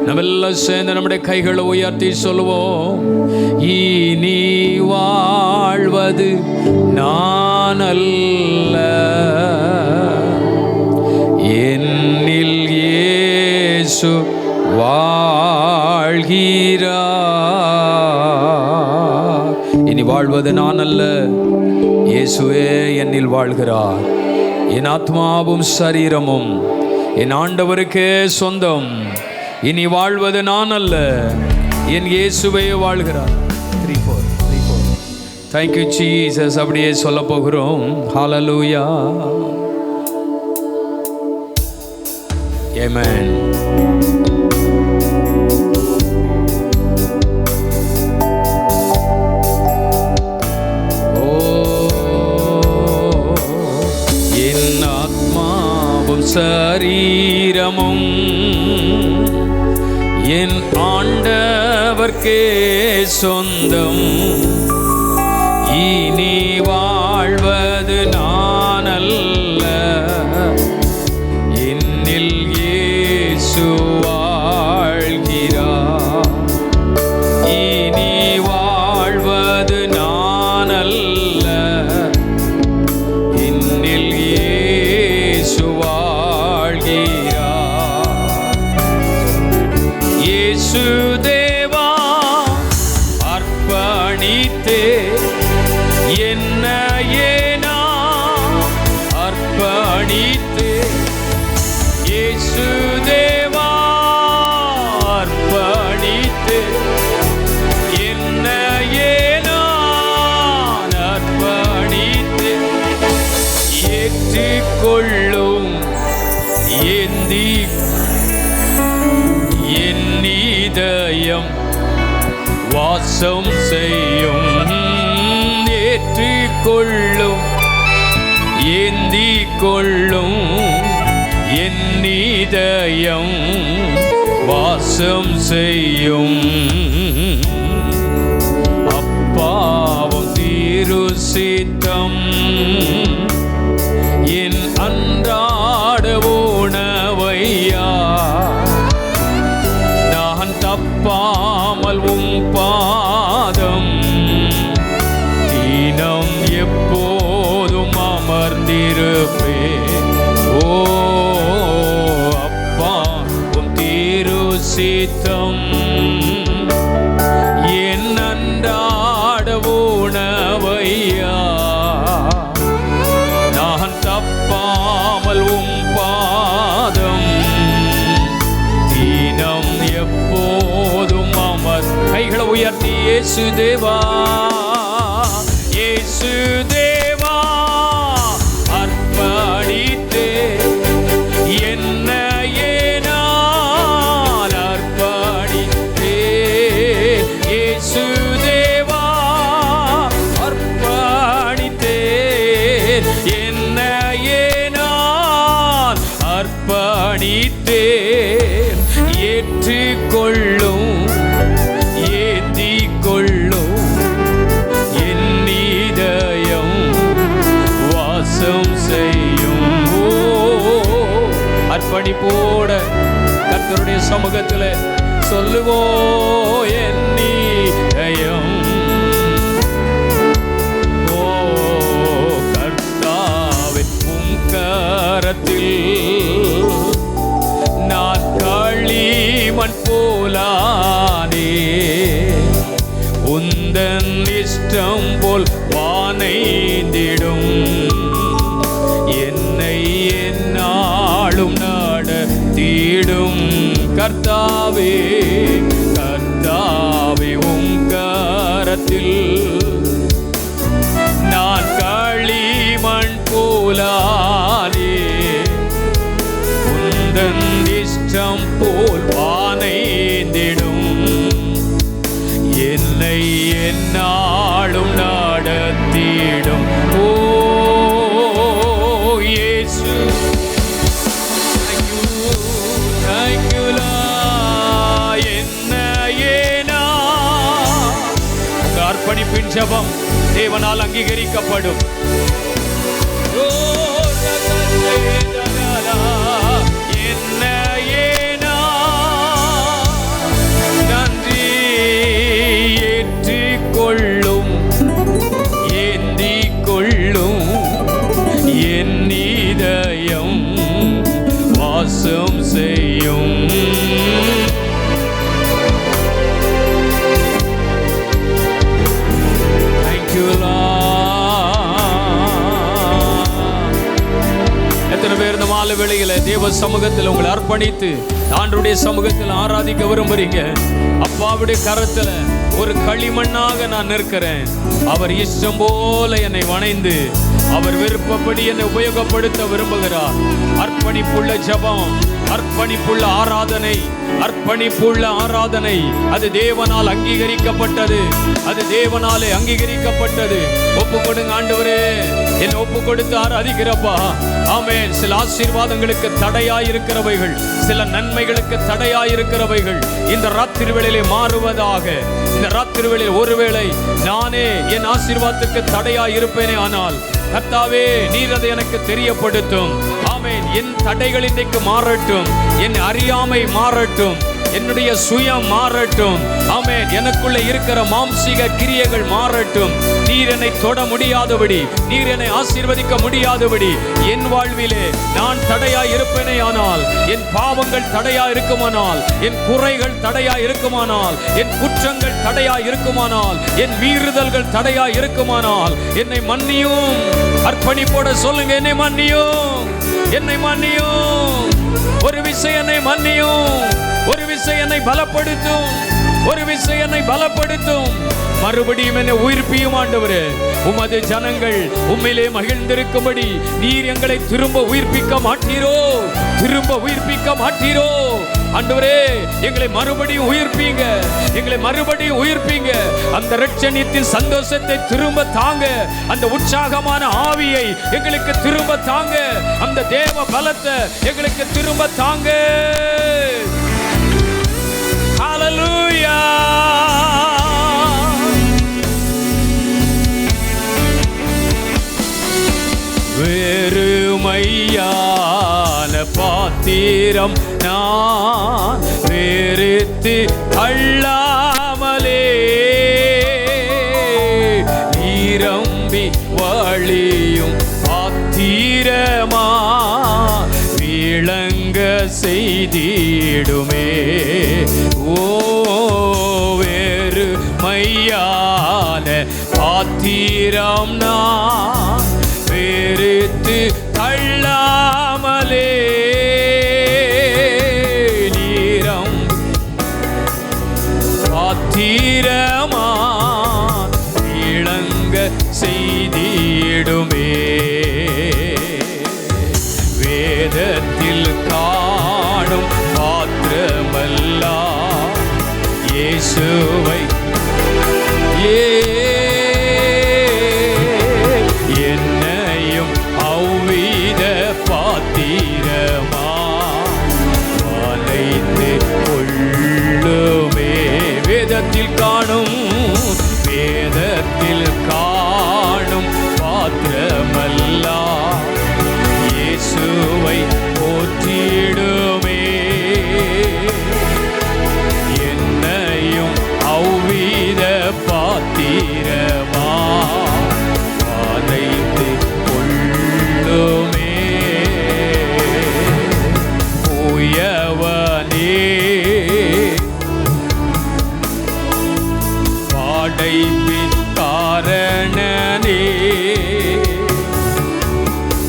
நம்ம எல்லாம் சேர்ந்து நம்முடைய கைகளை உயர்த்தி சொல்லுவோம். இனி வாழ்வது நான் அல்ல, என்னில் இயேசு வாழ்கிறார். இனி வாழ்வது நான் அல்ல, இயேசுவே என்னில் வாழ்கிறார். என் ஆத்மாவும் சரீரமும் என் ஆண்டவருக்கே சொந்தம். இனி வாழ்வது நான் அல்ல, என் இயேசுவே வாழ்கிறார். 3-4 Thank you Jesus. அப்படியே சொல்ல போகிறோம். ஹல்லேலூயா. Amen. என் ஆத்மாவும் சரீரமும் என் ஆண்டவர்க்கே சொந்தம். இனி வாழ்வது நான் அல்ல, என்னில் இயேசு வாழ்கிறார். இனி வாழ்வது நான் அல்ல, என்னில் இயேசு வாழ்கிறார். இயேசு தேவா அர்ப்பணித்தே என்னையே நான் அர்ப்பணித்தே. இயேசு தேவா அர்ப்பணித்தே என்னையே நான் அர்ப்பணித்தே. ஏற்றுக்கொள்ளும் ஏந்தி என் இதயம் வாசம் செய்யும். ஏற்றுக்கொள்ளும் ஏந்தி கொள்ளும் என் இதயம் வாசம் செய்யும். அப்பாவும் திரு சித்தம் என் அன்றாட உணவையா நான் தப்பாமல் உம் பாதம் தினம் எப்போதும் அமர்ந்திருப்பேன். ஓ அப்பா உம் திரு சித்தம் என் அன்றாட உணவையா நான் தப்பாமல் உம் பாதம் தினம் எப்போதும் கைகளை உயர்த்தி இயேசு தேவா இயேசு தேவா அர்ப்பணித்தே என்னையே நான் அர்ப்பணித்தே. இயேசு தேவா அர்ப்பணித்தே என்னையே நான் அர்ப்பணித்தே. ஏற்றுக்கொள்ளும் ஏந்திக் கொள்ளும் என் இதயம் வாசம் செய்யும். அர்ப்பணிப்போட கர்த்தருடைய சமூகத்தில் சொல்லுவோ என் இதயம். ஓ கர்த்தாவே உம் கரத்தில் நான் களிமண் போலானே. உந்தன் இஷ்டம் போல் வானைந்திடும் என்னை என்னாலும் நடத்திடும். கர்த்தாவே கர்த்தாவே உம் கரத்தில் நான் களிமண் போலானே. உந்தன் இஷ்டம் போல் வானைந்திடும் என்னை என்னாலும் நடத்திடும். ஓ இயேசு thank you Lord. என்னையே நான் உங்க அர்ப்பணிப்பின் ஜெபம் தேவனால் அங்கீகரிக்கப்படும். என்னையே நான் நேரத்தில் தேவ சமூகத்தில் உங்களை அர்ப்பணித்து ஆண்டவருடைய சமூகத்தில் ஆராதிக்க விரும்புறீங்க, அப்பாவுடைய கரத்துல ஒரு களிமண்ணாக நான் நிற்கிறேன். அவர் இஷ்டம் போல என்னை வணைந்து அவர் விருப்பப்படி என்னை உபயோகப்படுத்த விரும்புகிறார். அர்ப்பணிப்புள்ள ஜெபம், அர்ப்பணிப்புள்ள ஆராதனை, அர்ப்பணிப்புள்ள ஆராதனை அது தேவனால் அங்கீகரிக்கப்பட்டது, அது தேவனாலே அங்கீகரிக்கப்பட்டது. ஒப்பு கொடுங்க ஆண்டவரே, என்னை ஒப்பு கொடுத்து ஆராதிக்கிறப்பா. ஆமென். சில ஆசீர்வாதங்களுக்கு தடையாயிருக்கிறவைகள், சில நன்மைகளுக்கு தடையாயிருக்கிறவைகள் இந்த ராத்திரி வேளையிலே மாறுவதாக. இந்த ராத்திரி வேளையில் ஒருவேளை நானே என் ஆசீர்வாதத்துக்கு தடையாயிருப்பேனே, ஆனால் கர்த்தாவே நீர் அதை எனக்கு தெரியப்படுத்தும். ஆமென். என் தடைகள் இன்றைக்கு மாறட்டும், என் அறியாமை மாறட்டும், என்னுடைய சுயம் மாறட்டும். ஆமென். எனக்குள்ள இருக்கிற மாம்சீக கிரியைகள் மாறட்டும். நீர் என்னை தொட முடியாதபடி, நீர் என்னை ஆசீர்வதிக்க முடியாதபடி என் வாழ்விலே நான் தடையா இருப்பேனே, ஆனால் என் பாவங்கள் தடையா இருக்குமானால், என் குறைகள் தடையா இருக்குமானால், என் குற்றங்கள் தடையா இருக்குமானால், என் மீறுதல்கள் தடையா இருக்குமானால் என்னை மன்னியும். அர்ப்பணிப்போட சொல்லுங்க, என்னை மன்னியும், என்னை மன்னியும். ஒரு விஷயம் என்னை மன்னியும், ஒரு விஷயம் என்னை பலப்படுத்தும், ஒரு விஷயம் என்னை பலப்படுத்தும். மறுபடியும் என்னை உயிர்ப்பியும் ஆண்டவரே. உமது ஜனங்கள் உம்மிலே மகிழ்ந்திருக்கும்படி நீர் எங்களை திரும்ப உயிர்ப்பிக்க மாட்டீரோ, திரும்ப உயிர்ப்பிக்க மாட்டீரோ ஆண்டவரே. எங்களை மறுபடியும் உயிர்ப்பீங்க, எங்களை மறுபடியும் உயிர்ப்பீங்க. அந்த இரட்சணியத்தின் சந்தோஷத்தை திரும்ப தாங்க, அந்த உற்சாகமான ஆவியை எங்களுக்கு திரும்ப தாங்க, அந்த தேவ பலத்தை எங்களுக்கு திரும்ப தாங்க. ஹல்லேலூயா. வெறுமையான பாத்திரம் நான் வெறுத்து அள்ளாமலே, நிரம்பி வழியும் பாத்திரமா விளங்க செய்திடுமே. ஓ வெறுமையான பாத்திரம் நான் வெறுத்து தள்ளாமலே, நீரம் பாத்திரமா விளங்க செய்திடுமே. வேதத்தில் காணும் பாத்திரமல்லா இயேசுவை என்னையும் அவ்வித பாத்திரமா வளைத்து கொள்ளுமே. வேதத்தில் காணும், வேதத்தில் காணும் பாத்திரமல்லா இயேசுவை போற்றிடுமே. என்னையும் அவ்வித பாத்திரமா வளைத்து கொள்ளுமே. உயவனே படைப்பின் காரணனே,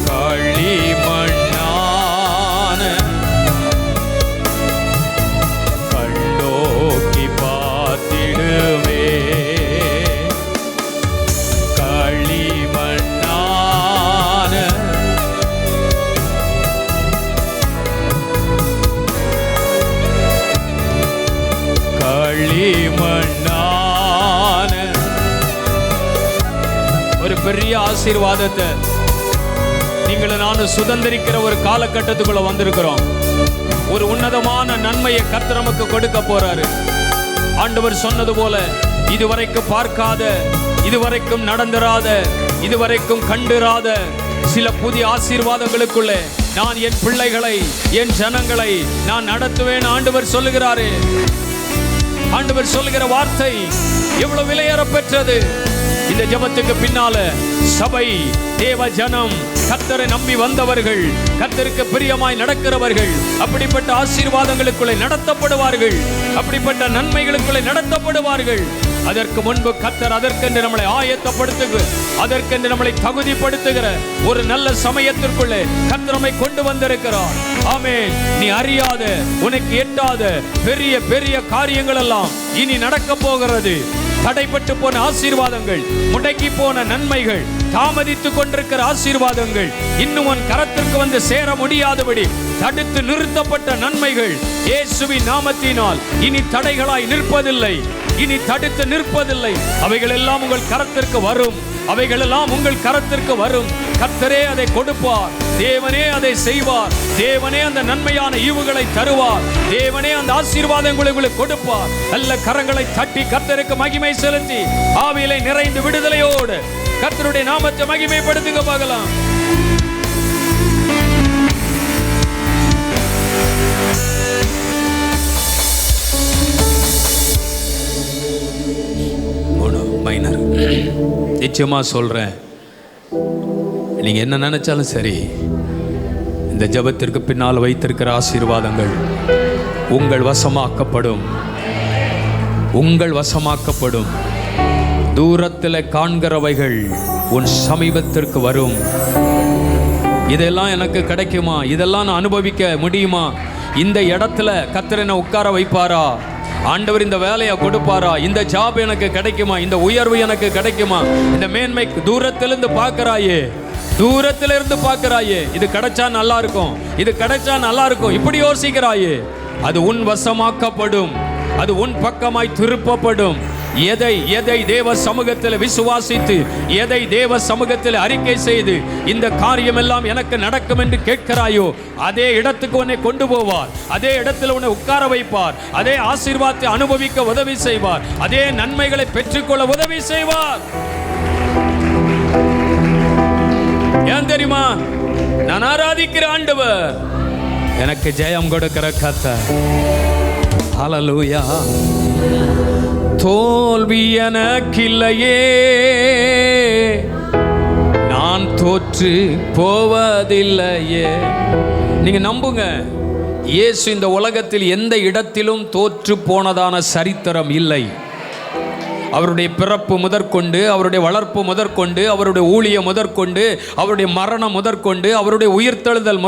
களிமண்ணான கண்டோக்கி பார்த்திடுவே. களிமண்ணான களிமண்ணான ஒரு பெரிய ஆசீர்வாதத்தை நீங்களும் நானும் சுதந்திரிக்கிற ஒரு காலகட்டத்துக்குள்ள வந்திருக்கிறோம். ஒரு உன்னதமான நன்மையை கர்த்தர் நமக்கு கொடுக்க போறாரு. ஆண்டவர் சொன்னது போல இதுவரைக்கும் பார்க்காத, இதுவரைக்கும் நடந்திராத, இதுவரைக்கும் கண்டிராத சில புதிய ஆசீர்வாதங்களுக்குள்ளே நான் என் பிள்ளைகளை, என் ஜனங்களை நான் நடத்துவேன். ஆண்டவர் சொல்லுகிறாரு. ஆண்டவர் சொல்லுகிற வார்த்தை எவ்வளவு விலையேற பெற்றது. இந்த ஜெபத்துக்கு பின்னால சபை, தேவ ஜனம், கர்த்தரை நம்பி வந்தவர்கள், கர்த்தருக்கு பிரியமாய் நடக்கிறவர்கள் அப்படிப்பட்ட ஆசீர்வாதங்களுக்குள்ளே நடத்தப்படுவார்கள், அப்படிப்பட்ட நன்மைகளுக்குள்ளே நடத்தப்படுவார்கள். அதற்கு முன்பு கர்த்தர் அதற்கென்று நம்மளை ஆயத்தப்படுத்துகிற, அதற்கென்று நம்மளை தகுதிப்படுத்துகிற ஒரு நல்ல சமயத்திற்குள்ளே கர்த்தர் நம்மை கொண்டு வந்திருக்கிறார். ஆமென். நீ அறியாத, உனக்கு எட்டாத பெரிய பெரிய காரியங்கள் எல்லாம் இனி நடக்க போகிறது. தடைப்பட்டு போன ஆசீர்வாதங்கள், முடங்கி போன நன்மைகள், தாமதித்துக் கொண்டிருக்கிற ஆசீர்வாதங்கள், இன்னும் உன் கரத்திற்கு வந்து சேர முடியாதபடி தடுத்து நிறுத்தப்பட்ட நன்மைகள் இயேசுவின் நாமத்தினால் இனி தடைகளாய் நிற்பதில்லை, இனி தடுத்து நிற்பதில்லை. அவைகள் எல்லாம் உங்கள் கரத்திற்கு வரும், அவைகள் எல்லாம் உங்கள் கரத்திற்கு வரும். கர்த்தரே அதை கொடுப்பார், தேவனே அதை செய்வார், தேவனே அந்த நன்மையான ஈவுகளை தருவார், தேவனே அந்த ஆசீர்வாதங்களை உங்களுக்கு கொடுப்பார். நல்ல கரங்களை தட்டி கர்த்தருக்கு மகிமை செலுத்தி ஆவியிலே நிறைந்து விடுதலையோடு கர்த்தருடைய நாமத்தை மகிமைப்படுத்துங்க பார்க்கலாம். நிச்சயமா சொல்றேன், நீங்க என்ன நினைச்சாலும் சரி, இந்த ஜெபத்திற்கு பின்னால் வைத்திருக்கிற ஆசீர்வாதங்கள் உங்கள் வசமாக்கப்படும், உங்கள் வசமாக்கப்படும். தூரத்தில் காண்கிறவைகள் உன் சமீபத்திற்கு வரும். இதெல்லாம் எனக்கு கிடைக்குமா? இதெல்லாம் நான் அனுபவிக்க முடியுமா? இந்த இடத்துல கர்த்தர் என்னை உட்கார வைப்பாரா? ஆண்டவர் இந்த வேலையை கொடுப்பாரா? இந்த ஜாப் எனக்கு கிடைக்குமா? இந்த உயர்வு எனக்கு கிடைக்குமா? இந்த மேன்மை தூரத்திலிருந்து பார்க்கறாயே, தூரத்திலிருந்து பார்க்கறாயே, இது கிடைச்சா நல்லா இருக்கும், இது கிடைச்சா நல்லா இருக்கும், இப்படி யோசிக்கிறாயே. அது உன் வசமாக்கப்படும், அது உன் பக்கமாய் திருப்பப்படும். எதை தேவ சமூகத்தில் விசுவாசித்து, எதை தேவ சமூகத்தில் அறிக்கை செய்து இந்த காரியம் எல்லாம் எனக்கு நடக்கும் என்று கேட்கிறாயோ, அதே இடத்துக்கு உன்னை கொண்டு போவார், அதே இடத்தில் உன்னை உட்கார வைப்பார், அதே ஆசீர்வாதத்தை அனுபவிக்க உதவி செய்வார், அதே நன்மைகளை பெற்றுக்கொள்ள உதவி செய்வார். ஏன் தெரியுமா? நான் ஆராதிக்கிற ஆண்டவர் எனக்கு ஜெயம் கொடுக்கிற கர்த்தர். ஹல்லேலூயா. தோல்வி எனக்கில்லையே, நான் தோற்று போவதில்லையே. நீங்க நம்புங்க, இயேசு இந்த உலகத்தில் எந்த இடத்திலும் தோற்று போனதான சரித்திரம் இல்லை. அவருடைய பிறப்பு முதற்கொண்டு, அவருடைய வளர்ப்பு முதற்கொண்டு, அவருடைய ஊழியம் முதற்கொண்டு, அவருடைய மரணம் முதற்கொண்டு, அவருடைய உயிர்த்தெழுதல்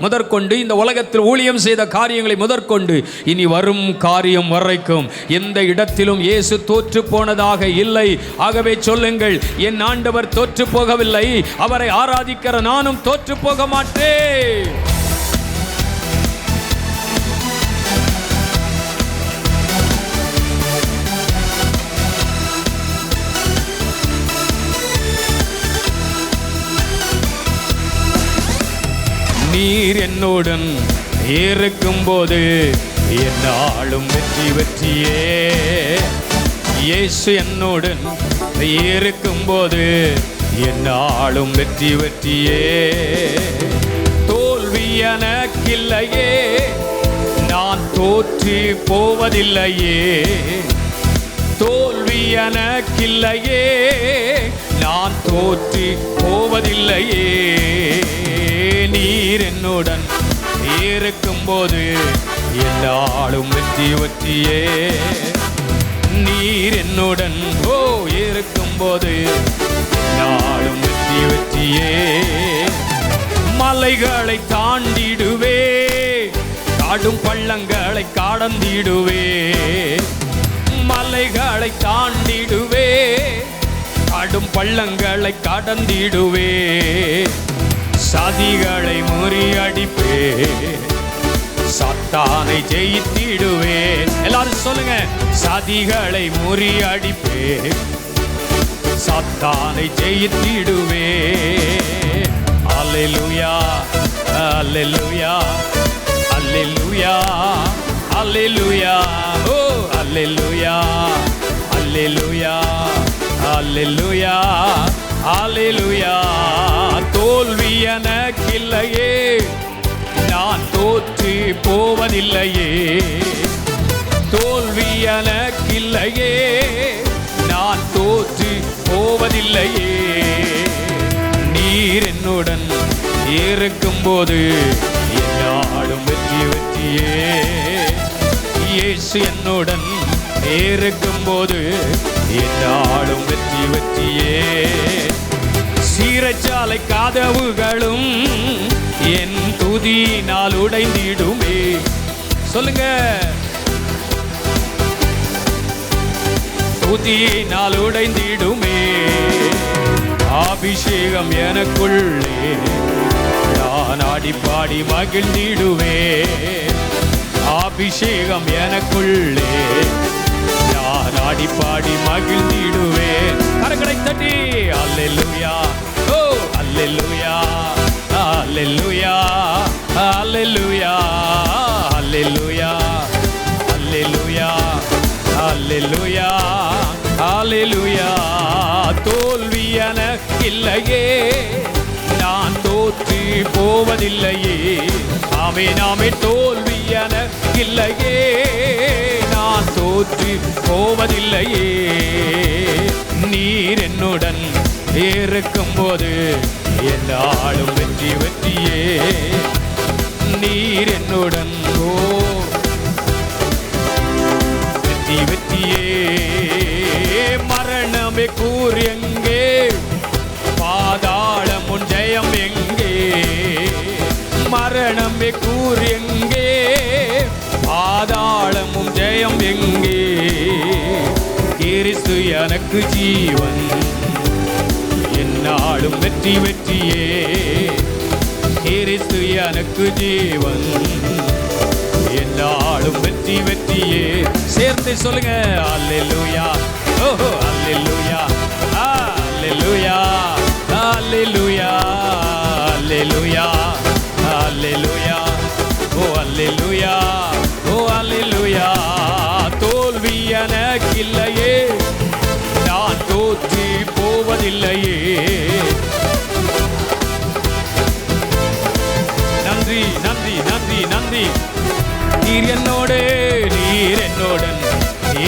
முதற்கொண்டு, இந்த உலகத்தில் ஊழியம் செய்த காரியங்களை முதற்கொண்டு இனி வரும் காரியம் வரைக்கும் எந்த இடத்திலும் இயேசு தோற்று போனதாக இல்லை. ஆகவே சொல்லுங்கள், என் ஆண்டவர் தோற்று போகவில்லை, அவரை ஆராதிக்கிற நானும் தோற்று போக மாட்டேன். நீர் என்னுடன் இருக்கும்போது என்னாலும் வெற்றி வெற்றியே. இயேசு என்னுடன் இருக்கும்போது என்னாலும் வெற்றி வெற்றியே. தோல்வி எனக்கில்லையே, நான் தோற்று போவதில்லையே. தோல்வி எனக்கில்லையே, நான் தோற்று போவதில்லையே. நீர் என்னுடன் இருக்கும்போது என்னாலும் வெற்றி வெற்றியே. நீர் என்னுடன் இருக்கும்போது என்னாலும் வெற்றி வெற்றியே. மலைகளை தாண்டிடுவே, காடும் பள்ளங்களை கடந்திடுவே. மலைகளை தாண்டிடுவே, காடும் பள்ளங்களை கடந்திடுவே. சதிகளை முறியடிப்பே, சாத்தானை ஜெயித்திடுவேன். எல்லாரும் சொல்லுங்க, சதிகளை முறியடிப்பே, சாத்தானை ஜெயித்திடுவே. அல்லேலூயா, அல்லேலூயா, அல்லேலூயா, அல்லேலூயா, ஓ அல்லேலூயா, அல்லேலூயா, அல்லேலூயா, அல்லேலூயா. தோல்வி எனக்கில்லையே, நான் தோற்று போவதில்லையே. தோல்வி எனக்கில்லையே, நான் தோற்று போவதில்லையே. நீர் என்னுடன் இருக்கும்போது என்னாலும் வெற்றி வெற்றியே. இயேசு என்னுடன் இருக்கும் போது என்னாலும் வெற்றி வெற்றியே. சீரச்சாலை கதவுகளும் என் துதியினால் உடைந்திடுமே. சொல்லுங்க, துதியினால் உடைந்திடுமே. அபிஷேகம் எனக்குள்ளே, நான் ஆடி பாடி மகிழ்ந்திடுவே. அபிஷேகம் எனக்குள்ளே, நான் ஆடி பாடி மகிழ்ந்திடுவே. கரங்களை தட்டி அல்லேலூயா, ஓ அல்லேலூயா, அல்லேலூயா, அல்லேலூயா, அல்லேலூயா, அல்லேலூயா, அல்லேலூயா, அல்லேலூயா. தோல்வி எனக்கில்லையே, நான் தோற்று போவதில்லையே. ஆமென் ஆமென். தோல்வி எனக்கில்லையே, நான் தோற்று போவதில்லையே. நீர் என்னுடன் இருக்கும் போது என்னாலும் வெற்றி வெற்றியே. நீர் என்னுடன் வெற்றி வெற்றியே. மரணமே கூர் எங்கே, பாதாளம் உன் ஜெயம் எங்கே. மரணமே கூர் எங்கே, பாதாளம் உன் ஜெயம் எங்கே. கிறிஸ்து எனக்கு ஜீவன், என்னாலும் வெற்றி வெற்றியே. கிறிஸ்து எனக்கு ஜீவன், என்னாலும் வெற்றி வெற்றியே. சேர்த்து சொல்லுங்க அல்லேலூயா, ஓஹோ அல்லேலூயா, அல்லேலூயா, அல்லேலூயா, அல்லேலூயா, அல்லேலூயா, ஓ அல்லேலூயா, ஓ அல்லேலூயா. தோல்வி எனக்கில்லையே, நான் தோற்று போவதில்லையே. நன்றி நன்றி நன்றி நன்றி. நீர் என்னோடு, நீர் என்னுடன்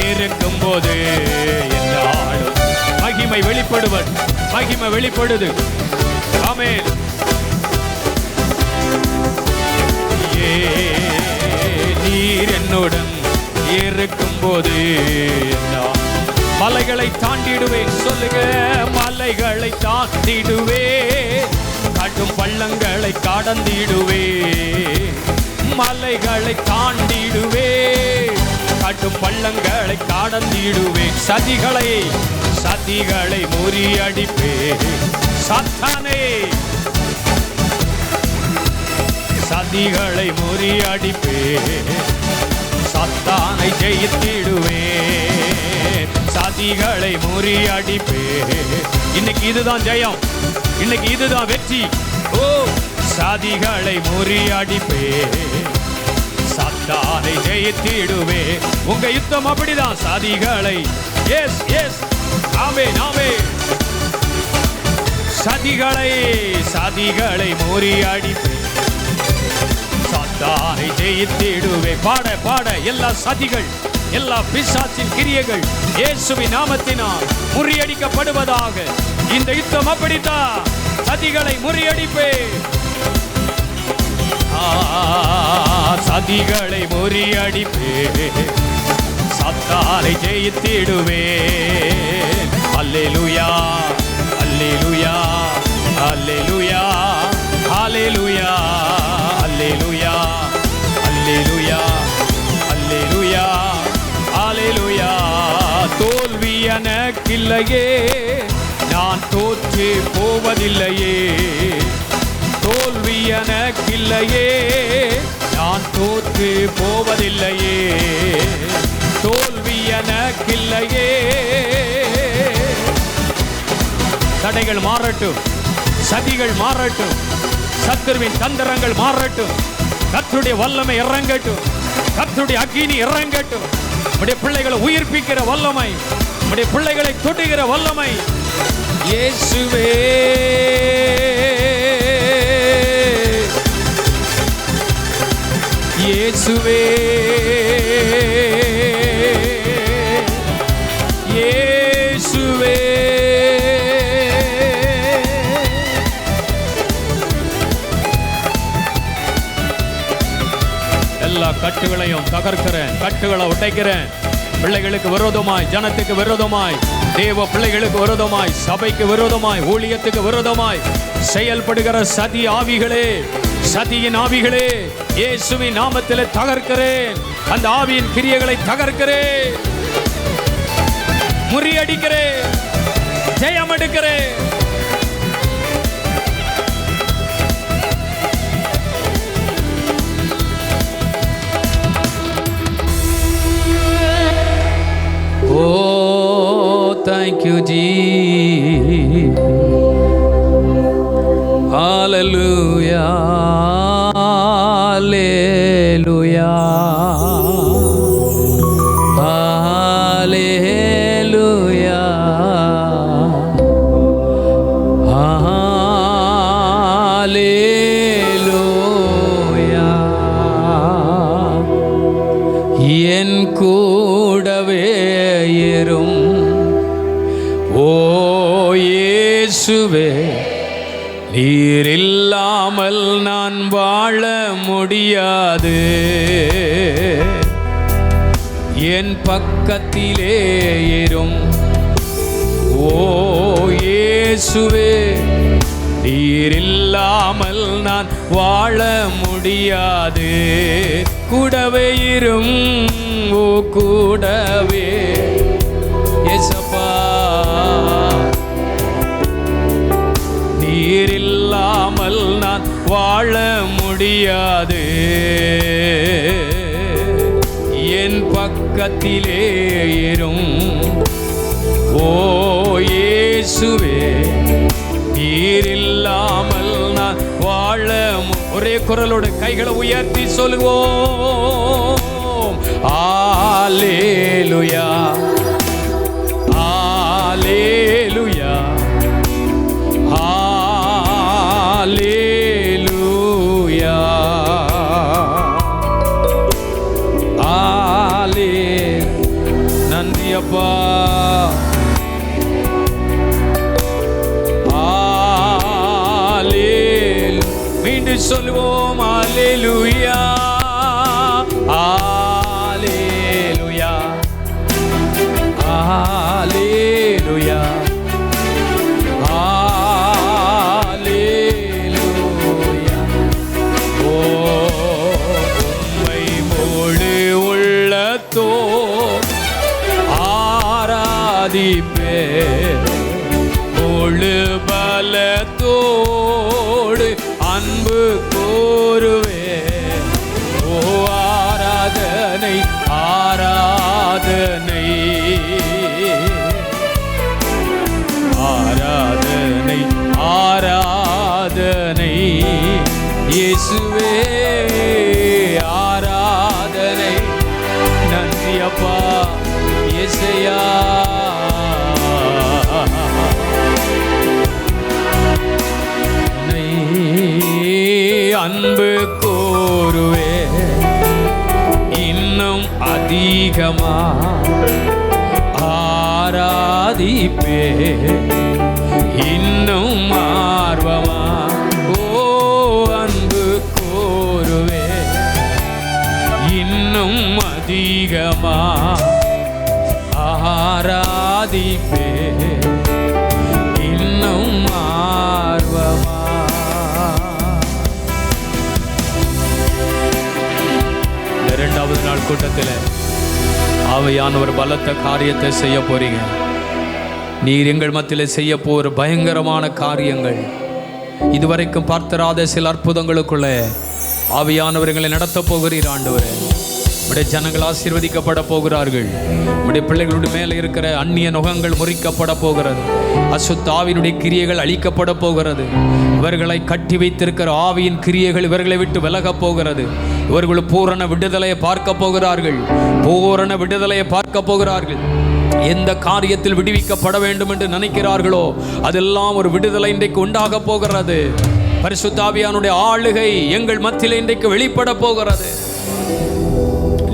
இருக்கும் போது என்னாலும் மகிமை வெளிப்படுவன், மகிமை வெளிப்படுது. ஆமென். நீர் என்னுடன் இருக்கும் போது நான் மலைகளை தாண்டிடுவேன். சொல்லுங்க, மலைகளை தாண்டிடுவே, கடும் பள்ளங்களை கடந்திடுவே. மலைகளை தாண்டிடுவே, கடும் பள்ளங்களை கடந்திடுவே. சதிகளை சதிகளை முறியடிப்பே. சாத்தானே, சதிகளை முறியடிப்பே. சாத்தானை ஜெயித்திடுவே. சதிகளை முறியடிப்பே. இன்னைக்கு இதுதான் ஜெயம், இன்னைக்கு இதுதான் வெற்றி. ஓ, சதிகளை முறியடிப்பே. சாத்தானை ஜெயித்திடுவே. உங்க யுத்தம் அப்படிதான். சதிகளை, எஸ் எஸ், ஆமென் ஆமென். சதிகளை சதிகளை முறியடிப்பே. சாத்தானை ஜெயித்திடுவே. பாட பாட. எல்லா சதிகள், எல்லா பிசாசின் கிரியைகள் இயேசுவின் நாமத்தினால் முறியடிக்கப்படுவதாக. இந்த யுத்தம் அப்படித்தான். சதிகளை முறியடிப்பே. சதிகளை முறியடிப்பே. சாத்தானை ஜெயித்திடுவே. அல்லேலூயா, அல்லேலூயா, அல்லேலூயா, அல்லேலூயா, அல்லேலூயா, அல்லேலூயா, அல்லேலூயா, அல்லேலூயா. தோல்வி எனக்கில்லையே, நான் தோற்று போவதில்லையே. தோல்வி எனக்கில்லையே, நான் தோற்று போவதில்லையே. தோல்வி எனக்கில்லையே. தடைகள் மாறட்டும், சதிகள் மாறட்டும், சத்துருவின் தந்திரங்கள் மாறட்டும். கர்த்தருடைய வல்லமை இறங்கட்டும், கர்த்தருடைய அக்கினி இறங்கட்டும். நம்முடைய பிள்ளைகளை உயிர்ப்பிக்கிற வல்லமை, நம்முடைய பிள்ளைகளை தொடுகிற வல்லமை. இயேசுவே, இயேசுவே, இயேசுவே. எல்லா கட்டுகளையும் தகர்க்கிறேன், கட்டுகளை உடைக்கிறேன். பிள்ளைகளுக்கு விரோதமாய், ஜனத்துக்கு விரோதமாய், தேவ பிள்ளைகளுக்கு விரோதமாய், சபைக்கு விரோதமாய், ஊழியத்துக்கு விரோதமாய் செயல்படுகிற சதி ஆவிகளே, சதியின் ஆவிகளே, இயேசுவின் நாமத்தில் தகர்க்கிறேன். அந்த ஆவியின் கிரியைகளை தகர்க்கிறேன், முறியடிக்கிறேன், ஜெயம் எடுக்கிறேன். Oh, thank you, Jesus. Hallelujah, hallelujah, hallelujah, hallelujah. என் கூடவே இரும் ஓ இயேசுவே, நீர் இல்லாமல் நான் வாழ முடியாது. என் பக்கத்திலே இரும் ஓ இயேசுவே, நீர் இல்லாமல் நான் வாழ முடியாது. கூடவே இரும் ஓ கூடவே இயேசப்பா, நீர் இல்லாமல் நான் வாழ முடியாது. என் பக்கத்திலே இரும் ஓ இயேசுவே, நீர் இல்லாமல் நான் வாழ. ஒரே குரலோட கைகளை உயர்த்தி சொல்லுவோம். அல்லேலூயா, அல்லேலூயா, அல்லேலூயா, நன்றி அப்பா. மீண்டும் சொல்லுவோம். அல்லேலூயா, அல்லேலூயா, அல்லேலூயா, அல்லேலூயா. ஓ உம்மை முழு உள்ளத்தோ ஆராதிப்பே, முழு பலத்தோடு அன்பு கோருவே. ஓ ஆராதனை, ஆராதனை, ஆராதனை, ஆராதனை இயேசுவே, ஆராதனை. நன்றி அப்பா இயேசையா. அன்பு கோருவே இன்னும் அதிகமா, ஆராதிப்பே இன்னும் ஆர்வமா. ஓ அன்பு கோருவே இன்னும் அதிகமா, ஆராதிப்பே இன்னும் ஆர்வமா. இரண்டாவது நாள் கூட்டத்தில் ஆவியானவர் பலத்த காரியத்தை செய்ய போறீங்க. நீர் எங்கள் மத்தியில் செய்ய போற பயங்கரமான காரியங்கள், இதுவரைக்கும் பார்த்தராத சில அற்புதங்களுக்குள்ளே ஆவியானவர்களை நடத்த போகிறீர் ஆண்டவரே. உடைய ஜனங்கள் ஆசீர்வதிக்கப்பட போகிறார்கள். உடைய பிள்ளைகளுடைய மேலே இருக்கிற அந்நிய நுகங்கள் முறிக்கப்பட போகிறது. அசுத்த ஆவியினுடைய கிரியைகள் அழிக்கப்பட போகிறது. இவர்களை கட்டி வைத்திருக்கிற ஆவியின் கிரியைகள் இவர்களை விட்டு விலக போகிறது. இவர்கள் பூரண விடுதலையை பார்க்க போகிறார்கள். பூரண விடுதலையை பார்க்க போகிறார்கள். எந்த காரியத்தில் விடுவிக்கப்பட வேண்டும் என்று நினைக்கிறார்களோ அதெல்லாம் ஒரு விடுதலை இன்றைக்கு உண்டாக போகிறது. பரிசுத்த ஆவியானுடைய ஆளுகை எங்கள் மத்தியில் இன்றைக்கு வெளிப்பட போகிறது.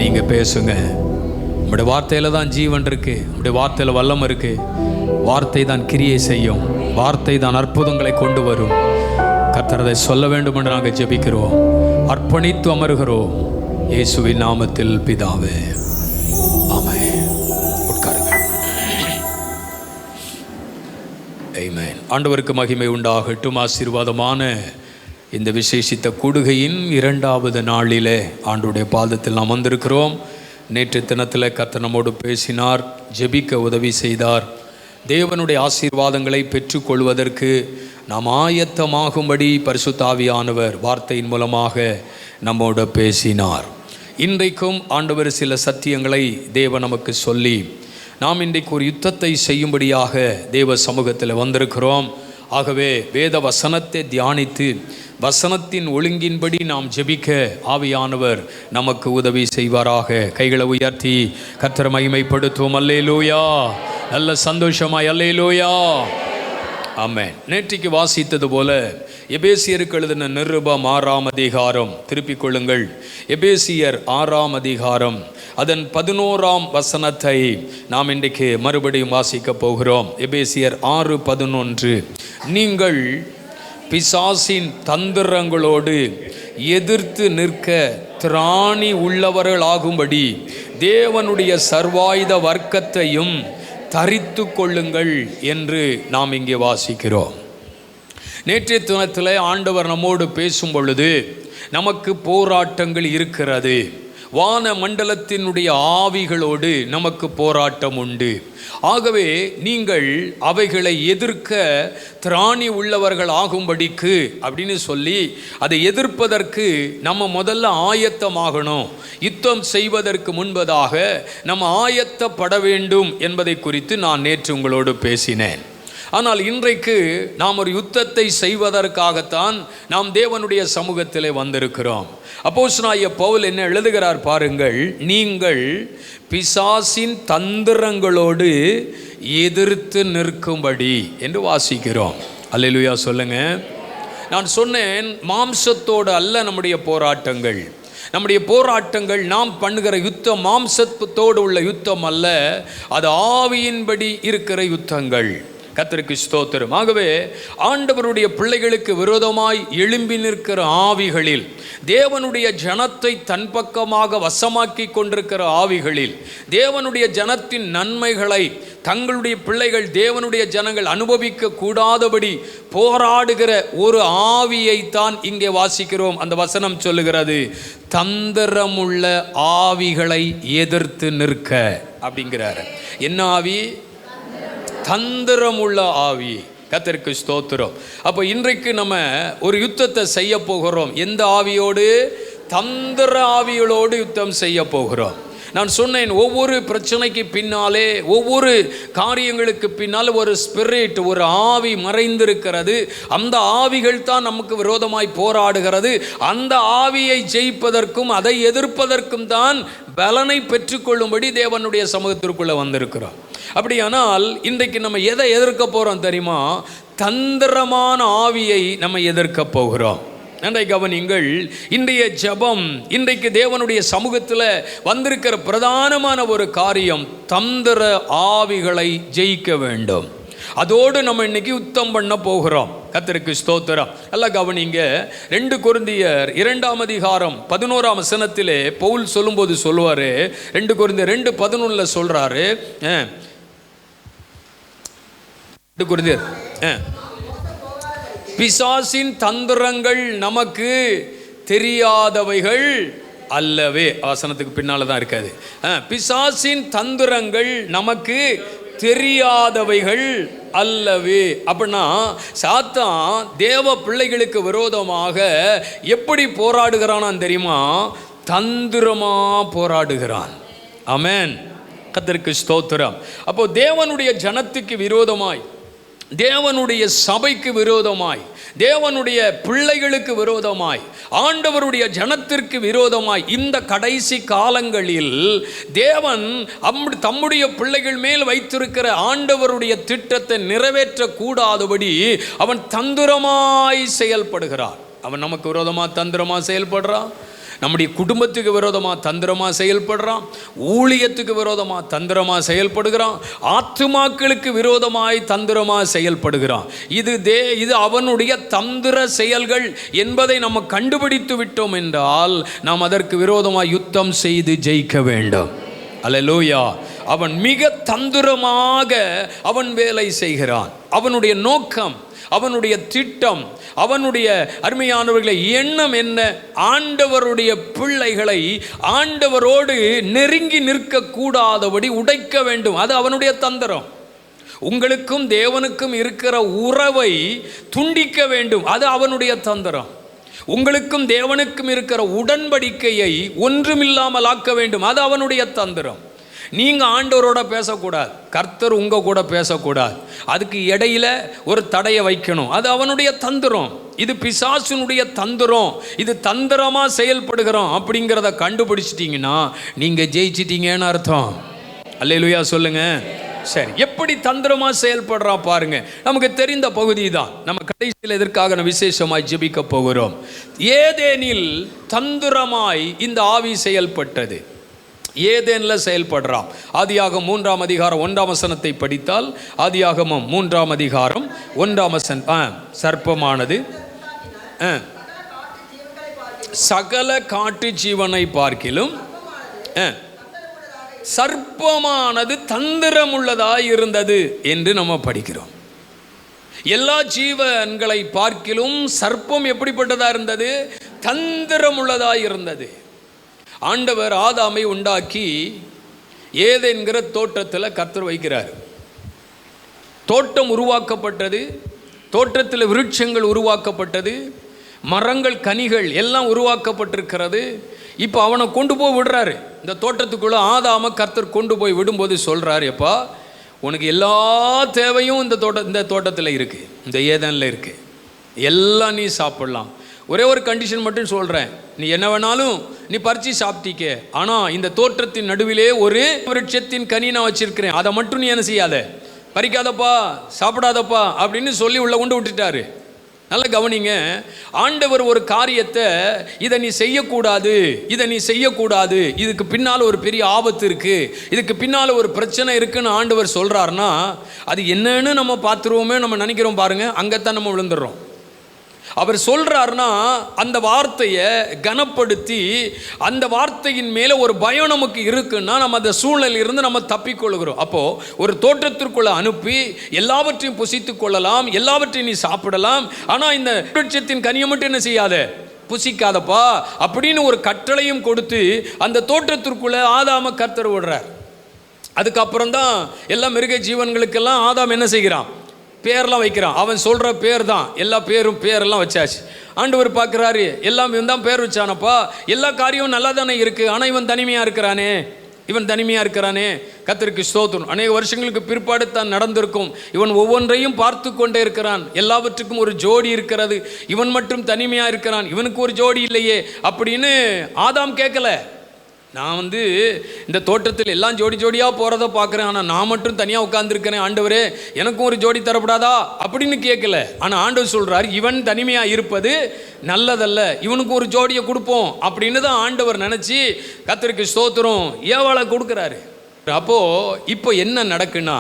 நீங்க பேசுங்க. உங்களுடைய வார்த்தையில தான் ஜீவன் இருக்கு. உங்களுடைய வார்த்தையில வல்லம் இருக்கு. வார்த்தை தான் கிரியை செய்யும். வார்த்தை தான் அற்புதங்களை கொண்டு வரும். கர்த்தர் அதை சொல்ல வேண்டும் என்று நாங்கள் ஜெபிக்கிறோம். அர்ப்பணித்து அமருகிறோம். இயேசுவின் நாமத்தில் பிதாவே, ஆமென். ஆண்டவருக்கு மகிமை உண்டாகட்டும். ஆசீர்வாதமான இந்த விசேஷித்த கூடுகையின் 2வது நாளிலே ஆண்டவருடைய பாதத்தில் நாம் வந்திருக்கிறோம். நேற்று தினத்தில் கர்த்தர் நம்மோடு பேசினார், ஜெபிக்க உதவி செய்தார். தேவனுடைய ஆசீர்வாதங்களை பெற்றுக்கொள்வதற்கு நாம் ஆயத்தமாகும்படி பரிசுத்த ஆவியானவர் வார்த்தையின் மூலமாக நம்மோடு பேசினார். இன்றைக்கும் ஆண்டவர் சில சத்தியங்களை தேவன் நமக்கு சொல்லி நாம் இன்றைக்கு ஒரு யுத்தத்தை செய்யும்படியாக தேவ சமூகத்தில் வந்திருக்கிறோம். ஆகவே வேத வசனத்தை தியானித்து வசனத்தின் ஒழுங்கின்படி நாம் ஜெபிக்க ஆவியானவர் நமக்கு உதவி செய்வாராக. கைகளை உயர்த்தி கர்த்தரை மகிமைப்படுத்துவோம். அல்லேலூயா. நல்ல சந்தோஷமாய் அல்லேலூயா. ஆமென். நேற்றைக்கு வாசித்தது போல எபேசியருக்கு எழுதின நிருபம் 6ஆம் அதிகாரம், திருப்பிக் கொள்ளுங்கள், எபேசியர் 6ஆம் அதிகாரம் அதன் 11ஆம் வசனத்தை நாம் இன்றைக்கு மறுபடியும் வாசிக்க போகிறோம். எபேசியர் 6:11. நீங்கள் பிசாசின் தந்திரங்களோடு எதிர்த்து நிற்க திராணி உள்ளவர்களாகும்படி தேவனுடைய சர்வாயுத வர்க்கத்தையும் தரித்து கொள்ளுங்கள் என்று நாம் இங்கே வாசிக்கிறோம். நேற்றைய தினத்தில் ஆண்டவர் நம்மோடு பேசும் பொழுது நமக்கு போராட்டங்கள் இருக்கிறது. வான மண்டலத்தினுடைய ஆவிகளோடு நமக்கு போராட்டம் உண்டு. ஆகவே நீங்கள் அவைகளை எதிர்க்க திராணி உள்ளவர்கள் ஆகும்படிக்கு அப்படின்னு சொல்லி அதை எதிர்ப்பதற்கு நம்ம முதல்ல ஆயத்தமாகணும். யுத்தம் செய்வதற்கு முன்பதாக நம்ம ஆயத்தப்பட வேண்டும் என்பதை குறித்து நான் நேற்று உங்களோடு பேசினேன். ஆனால் இன்றைக்கு நாம் ஒரு யுத்தத்தை செய்வதற்காகத்தான் நாம் தேவனுடைய சமூகத்திலே வந்திருக்கிறோம். அப்போஸ்தலனாகிய பவுல் என்ன எழுதுகிறார் பாருங்கள். நீங்கள் பிசாசின் தந்திரங்களோடு எதிர்த்து நிற்கும்படி என்று வாசிக்கிறோம். அல்லேலூயா சொல்லுங்க. நான் சொன்னேன், மாம்சத்தோடு அல்ல நம்முடைய போராட்டங்கள். நம்முடைய போராட்டங்கள், நாம் பண்ணுகிற யுத்தம் மாம்சத்தோடு உள்ள யுத்தம் அல்ல, அது ஆவியின்படி இருக்கிற யுத்தங்கள். கர்த்தருக்கு ஸ்தோத்திரம். ஆகவே ஆண்டவருடைய பிள்ளைகளுக்கு விரோதமாய் எழும்பி நிற்கிற ஆவிகளில், தேவனுடைய ஜனத்தை தன் பக்கமாக வசமாக்கி கொண்டிருக்கிற ஆவிகளில், தேவனுடைய ஜனத்தின் நன்மைகளை தங்களுடைய பிள்ளைகள், தேவனுடைய ஜனங்கள் அனுபவிக்க கூடாதபடி போராடுகிற ஒரு ஆவியைத்தான் இங்கே வாசிக்கிறோம். அந்த வசனம் சொல்லுகிறது, தந்திரமுள்ள ஆவிகளை எதிர்த்து நிற்க அப்படிங்கிறார். என்ன ஆவி? தந்திரமுள்ள ஆவி. கர்த்தருக்கு ஸ்தோத்திரம். அப்போ இன்றைக்கு நம்ம ஒரு யுத்தத்தை செய்ய போகிறோம். எந்த ஆவியோடு? தந்திர ஆவிகளோடு யுத்தம் செய்ய போகிறோம். நான் சொன்னேன், ஒவ்வொரு பிரச்சனைக்கு பின்னாலே, ஒவ்வொரு காரியங்களுக்கு பின்னால் ஒரு ஸ்பிரிட், ஒரு ஆவி மறைந்திருக்கிறது. அந்த ஆவிகள் தான் நமக்கு விரோதமாய் போராடுகிறது. அந்த ஆவியை ஜெயிப்பதற்கும் அதை எதிர்ப்பதற்கும் தான் பலனை பெற்றுக்கொள்ளும்படி தேவனுடைய சமூகத்திற்குள்ளே வந்திருக்கிறோம். அப்படியானால் இன்றைக்கு நம்ம எதை எதிர்க்க போகிறோம் தெரியுமா? தந்திரமான ஆவியை நம்ம எதிர்க்க போகிறோம். நன்றை கவனிங்கள். இன்றைய ஜெபம், இன்றைக்கு தேவனுடைய சமூகத்தில் வந்திருக்கிற பிரதானமான ஒரு காரியம், தந்திர ஆவிகளை ஜெயிக்க வேண்டும். அதோடு நம்ம இன்னைக்கு யுத்தம் பண்ண போகிறோம். கர்த்தருக்கு ஸ்தோத்திரம். நல்லா கவனிங்க. 2 கொரிந்தியர் 2ஆம் அதிகாரம் 11ஆம் வசனத்திலே பவுல் சொல்லும்போது சொல்லுவார். 2 கொரிந்தியர் 2:11 சொல்றாரு. 2 கொரிந்தியர், பிசாசின் தந்திரங்கள் நமக்கு தெரியாதவைகள் அல்லவே. வசனத்துக்கு பின்னால தான் இருக்காது. பிசாசின் தந்திரங்கள் நமக்கு தெரியாதவைகள் அல்லவே. அப்படின்னா சாத்தான் தேவ பிள்ளைகளுக்கு விரோதமாக எப்படி போராடுகிறான் தெரியுமா? தந்திரமா போராடுகிறான். ஆமென். கர்த்தருக்கு ஸ்தோத்திரம். அப்போ தேவனுடைய ஜனத்துக்கு விரோதமாய், தேவனுடைய சபைக்கு விரோதமாய், தேவனுடைய பிள்ளைகளுக்கு விரோதமாய், ஆண்டவருடைய ஜனத்திற்கு விரோதமாய் இந்த கடைசி காலங்களில் தேவன் தம்முடைய பிள்ளைகள் மேல் வைத்திருக்கிற ஆண்டவருடைய திட்டத்தை நிறைவேற்றக்கூடாதபடி அவன் தந்திரமாய் செயல்படுகிறான். அவன் நமக்கு விரோதமாக தந்திரமாக செயல்படுறான். நம்முடைய குடும்பத்துக்கு விரோதமாக தந்திரமாக செயல்படுறான். ஊழியத்துக்கு விரோதமாக தந்திரமாக செயல்படுகிறான். ஆத்துமாக்களுக்கு விரோதமாய் தந்திரமாக செயல்படுகிறான். இது அவனுடைய தந்திர செயல்கள் என்பதை நம்ம கண்டுபிடித்து விட்டோம் என்றால் நாம் அதற்கு விரோதமாக யுத்தம் செய்து ஜெயிக்க வேண்டும். அல்லேலூயா. அவன் மிக தந்திரமாக அவன் வேலை செய்கிறான். அவனுடைய நோக்கம், அவனுடைய திட்டம், அவனுடைய அருமையானவர்களை எண்ணம் என்ன? ஆண்டவருடைய பிள்ளைகளை ஆண்டவரோடு நெருங்கி நிற்க கூடாதபடி உடைக்க வேண்டும். அது அவனுடைய தந்திரம். உங்களுக்கும் தேவனுக்கும் இருக்கிற உறவை துண்டிக்க வேண்டும். அது அவனுடைய தந்திரம். உங்களுக்கும் தேவனுக்கும் இருக்கிற உடன்படிக்கையை ஒன்றுமில்லாமல் ஆக்க வேண்டும். அது அவனுடைய தந்திரம். நீங்கள் ஆண்டவரோட பேசக்கூடாது, கர்த்தர் உங்கள் கூட பேசக்கூடாது. அதுக்கு இடையில ஒரு தடையை வைக்கணும். அது அவனுடைய தந்திரம். இது பிசாசுனுடைய தந்திரம். இது தந்திரமாக செயல்படுகிறோம் அப்படிங்கிறத கண்டுபிடிச்சிட்டிங்கன்னா நீங்கள் ஜெயிச்சிட்டீங்கன்னு அர்த்தம். அல்லேலூயா சொல்லுங்க. சரி, எப்படி தந்திரமா செயல்படுறா பாருங்க. நமக்கு தெரிந்த பகுதி தான். நம்ம கடைசியில் எதற்காக விசேஷமாய் ஜெபிக்க போகிறோம். ஏதேனில் தந்திரமாய் இந்த ஆவி செயல்பட்டது. ஏதேனில் செயல்படுறான். ஆதியாகமம் 3ஆம் அதிகாரம் 1ஆம் வசனத்தை படித்தால், ஆதியாகமம் 3ஆம் அதிகாரம் 1ஆம் வசனம், சர்ப்பமானது சகல காட்டு ஜீவனை பார்க்கிலும் சர்ப்பமானது தந்திரமுள்ளதாய் இருந்தது என்று நம்ம படிக்கிறோம். எல்லா ஜீவன்களை பார்க்கிலும் சர்ப்பம் எப்படிப்பட்டதா இருந்தது? தந்திரமுள்ளதாய் இருந்தது. ஆண்டவர் ஆதாமை உண்டாக்கி ஏதேன்கிற தோட்டத்தில் கர்த்தர் வைக்கிறார். தோட்டம் உருவாக்கப்பட்டது. தோட்டத்தில் விருட்சங்கள் உருவாக்கப்பட்டது. மரங்கள், கனிகள் எல்லாம் உருவாக்கப்பட்டிருக்கிறது. இப்போ அவனை கொண்டு போய் விடுறாரு இந்த தோட்டத்துக்குள்ளே. ஆதாம கர்த்தர் கொண்டு போய் விடும்போது சொல்கிறார், எப்பா உனக்கு எல்லா தேவையும் இந்த தோட்டத்தில் இருக்குது, இந்த ஏதேனில் இருக்குது, எல்லாம் நீ சாப்பிட்லாம். ஒரே ஒரு கண்டிஷன் மட்டும் சொல்கிறேன், நீ என்ன வேணாலும் நீ பறித்து சாப்பிட்டிக்க, ஆனால் இந்த தோட்டத்தின் நடுவிலே ஒரு விருட்சத்தின் கனி நான் வச்சிருக்கிறேன், அதை மட்டும் நீ என்ன செய்யாத, பறிக்காதப்பா, சாப்பிடாதப்பா அப்படின்னு சொல்லி உள்ள கொண்டு விட்டுட்டாரு. நல்ல கவனிங்க. ஆண்டவர் ஒரு காரியத்தை, இதை நீ செய்யக்கூடாது, இதை நீ செய்யக்கூடாது, இதுக்கு பின்னால் ஒரு பெரிய ஆபத்து இருக்குது, இதுக்கு பின்னால் ஒரு பிரச்சனை இருக்குன்னு ஆண்டவர் சொல்கிறாருன்னா அது என்னன்னு நம்ம பார்த்துருவோமே, நம்ம நினைக்கிறோம் பாருங்க, அங்கத்தான் நம்ம விழுந்துடுறோம். அவர் சொல்றாருன்னா அந்த வார்த்தையை கனப்படுத்தி, அந்த வார்த்தையின் மேலே ஒரு பயம் நமக்கு இருக்குன்னா நம்ம அந்த சூழ்நிலையிலிருந்து நம்ம தப்பிக்கொள்கிறோம். அப்போ ஒரு தோட்டத்திற்குள்ள அனுப்பி எல்லாவற்றையும் புசித்து கொள்ளலாம், எல்லாவற்றையும் நீ சாப்பிடலாம், ஆனால் இந்த விருட்சத்தின் கனியை மட்டும் என்ன செய்யாத, புசிக்காதப்பா அப்படின்னு ஒரு கட்டளையும் கொடுத்து அந்த தோட்டத்திற்குள்ள ஆதாம கர்த்தர் விடுறார். அதுக்கப்புறம் தான் எல்லா மிருக ஜீவன்களுக்கெல்லாம் ஆதாம் என்ன செய்கிறான், பேர்லாம் வைக்கிறான். அவன் சொல்கிற பேர் தான் எல்லா பேரெல்லாம் வச்சாச்சு. ஆண்டவர் பார்க்குறாரு, எல்லாம் இவன் தான் பேர் வச்சானப்பா, எல்லா காரியமும் நல்லா தானே இருக்குது, ஆனால் இவன் தனிமையாக இருக்கிறானே, கர்த்தருக்கு ஸ்தோத்திரம். அநேக வருஷங்களுக்கு பிற்பாடு தான் நடந்திருக்கும். இவன் ஒவ்வொன்றையும் பார்த்து கொண்டே இருக்கிறான். எல்லாவற்றுக்கும் ஒரு ஜோடி இருக்கிறது, இவன் மட்டும் தனிமையாக இருக்கிறான், இவனுக்கு ஒரு ஜோடி இல்லையே அப்படின்னு ஆதாம் கேட்கல. நான் இந்த தோட்டத்தில் எல்லாம் ஜோடி ஜோடியாக போகிறத பார்க்குறேன், ஆனால் நான் மட்டும் தனியாக உட்காந்துருக்கிறேன், ஆண்டவரே எனக்கும் ஒரு ஜோடி தரப்படாதா அப்படின்னு கேட்கல. ஆனால் ஆண்டவர் சொல்கிறார், இவன் தனிமையாக இருப்பது நல்லதல்ல, இவனுக்கு ஒரு ஜோடியை கொடுப்போம் அப்படின்னு தான் ஆண்டவர் நினச்சி கர்த்தருக்கு ஸ்தோத்திரம் ஏவாளை கொடுக்குறாரு. அப்போது இப்போ என்ன நடக்குன்னா,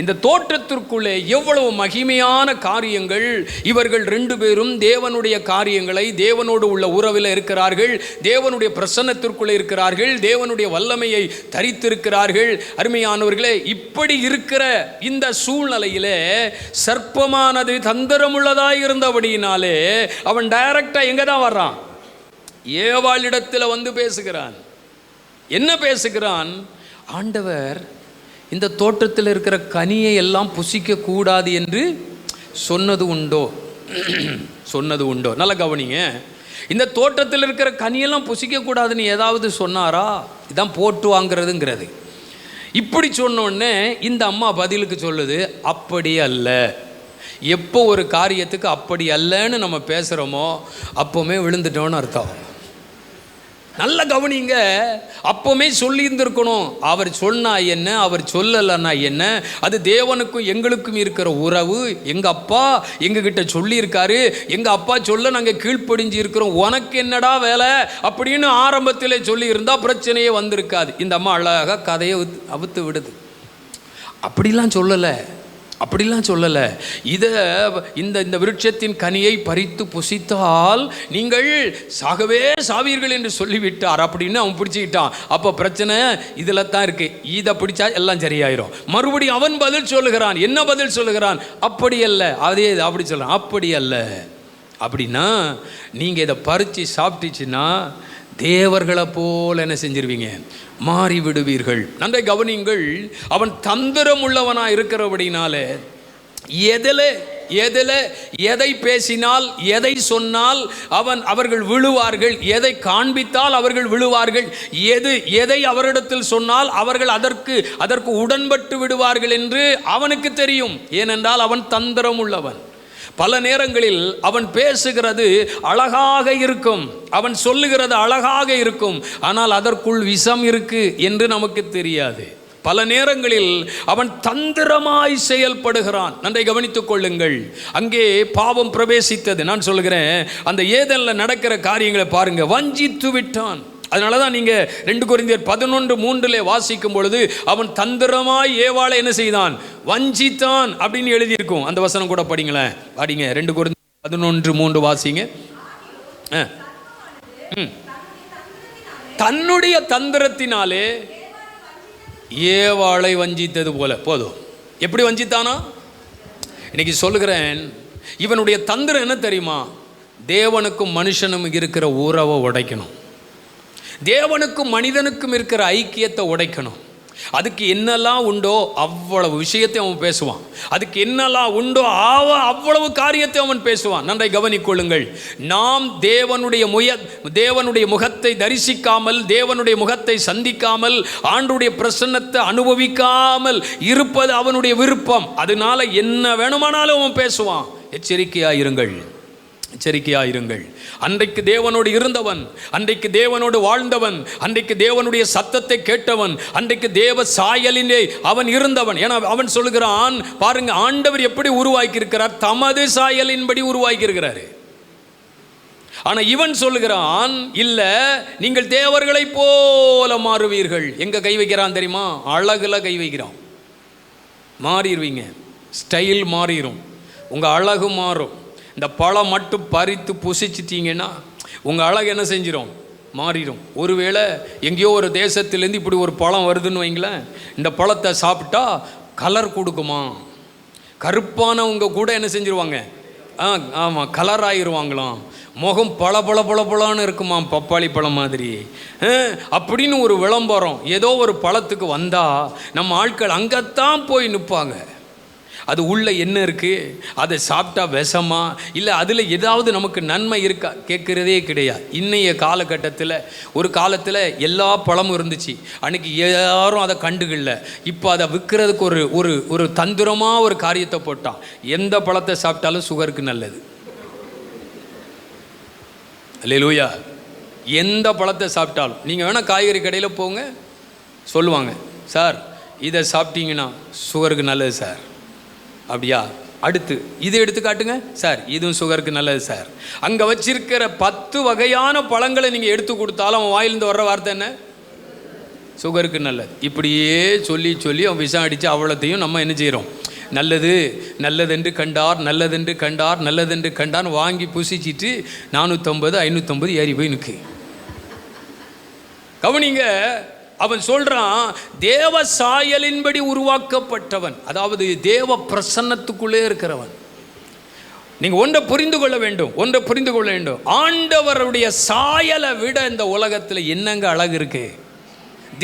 இந்த தோட்டத்திற்குள்ளே எவ்வளவு மகிமையான காரியங்கள். இவர்கள் 2 பேரும் தேவனுடைய காரியங்களை, தேவனோடு உள்ள உறவில் இருக்கிறார்கள், தேவனுடைய பிரசன்னத்திற்குள்ளே இருக்கிறார்கள், தேவனுடைய வல்லமையை தரித்திருக்கிறார்கள். அருமையானவர்களே, இப்படி இருக்கிற இந்த சூழ்நிலையிலே சர்ப்பமானது தந்திரமுள்ளதாக இருந்தபடியினாலே அவன் டைரக்டாக எங்கே தான் வர்றான், ஏவாளிடத்தில் பேசுகிறான். என்ன பேசுகிறான்? ஆண்டவர் இந்த தோட்டத்தில் இருக்கிற கனியை எல்லாம் புசிக்க கூடாது என்று சொன்னது உண்டோ? நல்லா கவனிங்க. இந்த தோட்டத்தில் இருக்கிற கனியெல்லாம் புசிக்க கூடாதுன்னு ஏதாவது சொன்னாரா? இதான் போட்டு வாங்கிறதுங்கிறது. இப்படி சொன்னோடனே இந்த அம்மா பதிலுக்கு சொல்லுது, அப்படி அல்ல. எப்போ ஒரு காரியத்துக்கு அப்படி அல்லன்னு நம்ம பேசுகிறோமோ அப்போவுமே விழுந்துட்டோன்னு அர்த்தம். நல்ல கவனிங்க. அப்போவுமே சொல்லியிருந்திருக்கணும். அவர் சொன்னா என்ன, அவர் சொல்லலைன்னா என்ன, அது தேவனுக்கும் எங்களுக்கும் இருக்கிற உறவு. எங்கள் அப்பா எங்ககிட்ட சொல்லியிருக்காரு, எங்கள் அப்பா சொல்ல நாங்கள் கீழ்ப்படிஞ்சு இருக்கிறோம், உனக்கு என்னடா வேலை அப்படின்னு ஆரம்பத்திலே சொல்லியிருந்தால் பிரச்சனையே வந்திருக்காது. இந்த அம்மா அழகாக கதையை அவுத்து விடுது. அப்படிலாம் சொல்லலை. அப்படிலாம் சொல்லலை. இந்த விருட்சத்தின் கனியை பறித்து புசித்தால் நீங்கள் சாகவே சாவீர்கள் என்று சொல்லிவிட்டார் அப்படின்னு அவன் பிடிச்சிக்கிட்டான். அப்போ பிரச்சனை இதில் தான் இருக்கு. இதை பிடிச்சா எல்லாம் சரியாயிரும். மறுபடியும் அவன் பதில் சொல்லுகிறான். என்ன பதில் சொல்லுகிறான்? அப்படி அல்ல. அதே அப்படி சொல்கிறான். அப்படி அல்ல. அப்படின்னா நீங்கள் இதை பறித்து சாப்பிட்டுச்சுன்னா தேவர்களை போல் என்ன செஞ்சிருவீங்க? மாறி விடுவீர்கள். நன்றை கவனிங்கள். அவன் தந்திரம் உள்ளவனாக இருக்கிறபடினால எதை பேசினால், எதை சொன்னால் அவர்கள் விழுவார்கள், எதை காண்பித்தால் அவர்கள் விழுவார்கள், எதை அவரிடத்தில் சொன்னால் அவர்கள் அதற்கு உடன்பட்டு விடுவார்கள் என்று அவனுக்கு தெரியும். ஏனென்றால் அவன் தந்திரம் உள்ளவன். பல நேரங்களில் அவன் பேசுகிறது அழகாக இருக்கும், அவன் சொல்லுகிறது அழகாக இருக்கும், ஆனால் அதற்குள் விஷம் இருக்கு என்று நமக்கு தெரியாது. பல நேரங்களில் அவன் தந்திரமாய் செயல்படுகிறான். நன்றை கவனித்துக் கொள்ளுங்கள். அங்கே பாவம் பிரவேசித்தது. நான் சொல்லுகிறேன், அந்த ஏதேனில் நடக்கிற காரியங்களை பாருங்க. வஞ்சித்து விட்டான். அதனால தான் நீங்கள் 2 கொரிந்தியர் 11:3 வாசிக்கும் பொழுது அவன் தந்திரமாய் ஏவாளை என்ன செய்தான்? வஞ்சித்தான் அப்படின்னு எழுதியிருக்கும். அந்த வசனம் கூட படிங்களேன். படிங்க. 2 கொரிந்தியர் 11:3 வாசிங்க. தன்னுடைய தந்திரத்தினாலே ஏவாளை வஞ்சித்தது போல. போதும். எப்படி வஞ்சித்தானா? இன்னைக்கு சொல்லுகிறேன், இவனுடைய தந்திரம் என்ன தெரியுமா? தேவனுக்கும் மனுஷனும் இருக்கிற உறவை உடைக்கணும். தேவனுக்கும் மனிதனுக்கும் இருக்கிற ஐக்கியத்தை உடைக்கணும். அதுக்கு என்னெல்லாம் உண்டோ அவ்வளவு விஷயத்தை அவன் பேசுவான். அதுக்கு என்னெல்லாம் உண்டோ அவ்வளவு காரியத்தை அவன் பேசுவான். நன்றை கவனிக்கொள்ளுங்கள். நாம் தேவனுடைய முகத்தை தரிசிக்காமல், தேவனுடைய முகத்தை சந்திக்காமல், ஆண்டுடைய பிரசன்னத்தை அனுபவிக்காமல் இருப்பது அவனுடைய விருப்பம். அதனால என்ன வேணுமானாலும் அவன் பேசுவான். எச்சரிக்கையாயிருங்கள். அன்றைக்கு தேவனோடு இருந்தவன், அன்றைக்கு தேவனோடு வாழ்ந்தவன், அன்றைக்கு தேவனுடைய சத்தத்தை கேட்டவன், அன்றைக்கு தேவ சாயலிலே அவன் இருந்தவன். ஏன்னா அவன் சொல்லுகிறான், பாருங்க, ஆண்டவர் எப்படி உருவாக்கி இருக்கிறார்? தமது சாயலின்படி உருவாக்கி இருக்கிறார். ஆனா இவன் சொல்லுகிறான், இல்ல, நீங்கள் தேவர்களை போல மாறுவீர்கள். எங்க கை வைக்கிறான் தெரியுமா? அழகுல கை வைக்கிறான். மாறிடுவீங்க. ஸ்டைல் மாறிடும், உங்க அழகு மாறும். இந்த பழம் மட்டும் பறித்து புசிச்சிட்டிங்கன்னா உங்கள் அழகு என்ன செஞ்சிடும்? மாறிடும். ஒருவேளை எங்கேயோ ஒரு தேசத்துலேருந்து இப்படி ஒரு பழம் வருதுன்னு வைங்களேன், இந்த பழத்தை சாப்பிட்டா கலர் கொடுக்குமா? கருப்பானவங்க கூட என்ன செஞ்சிருவாங்க? ஆமாம், கலர் ஆகிடுவாங்களாம். முகம் பளபளன்னு இருக்குமா, பப்பாளி பழம் மாதிரி அப்படின்னு ஒரு விளம்பரம் ஏதோ ஒரு பழத்துக்கு வந்தால் நம்ம ஆட்கள் அங்கத்தான் போய் நிற்பாங்க. அது உள்ள என்ன இருக்குது, அதை சாப்பிட்டா விஷமா இல்லை அதில் ஏதாவது நமக்கு நன்மை இருக்கா கேட்குறதே கிடையாது. இன்றைய காலகட்டத்தில், ஒரு காலத்தில் எல்லா பழமும் இருந்துச்சு, அன்றைக்கி யாரும் அதை கண்டுக்கல. இப்போ அதை விற்கிறதுக்கு ஒரு தந்திரமாக ஒரு காரியத்தை போட்டான். எந்த பழத்தை சாப்பிட்டாலும் சுகருக்கு நல்லது. அல்லேலூயா. எந்த பழத்தை சாப்பிட்டாலும், நீங்கள் வேணால் காய்கறி கடையில் போங்க, சொல்லுவாங்க, சார் இதை சாப்பிட்டீங்கன்னா சுகருக்கு நல்லது சார். அப்படியா? அடுத்து இது எடுத்து காட்டுங்க சார், இதுவும் சுகருக்கு நல்லது சார். அங்கே வச்சிருக்கிற 10 வகையான பழங்களை நீங்கள் எடுத்து கொடுத்தாலும் அவன் வாயிலிருந்து வர்ற வார்த்தை என்ன? சுகருக்கு நல்லது. இப்படியே சொல்லி அவன் விஷம் அடித்து அவ்வளோத்தையும் நம்ம என்ன செய்கிறோம்? நல்லதென்று கண்டார் வாங்கி புசிச்சிட்டு 450 550 ஏறி போய் நிற்கு. கவனிங்க, அவன் சொல்றான், தேவ சாயலின்படி உருவாக்கப்பட்டவன், அதாவது தேவ பிரசன்னத்துக்குள்ளே இருக்கிறவன். நீங்க ஒன்றை புரிந்து கொள்ள வேண்டும். ஆண்டவருடைய சாயலை விட இந்த உலகத்தில் என்னங்க அழகு இருக்கு?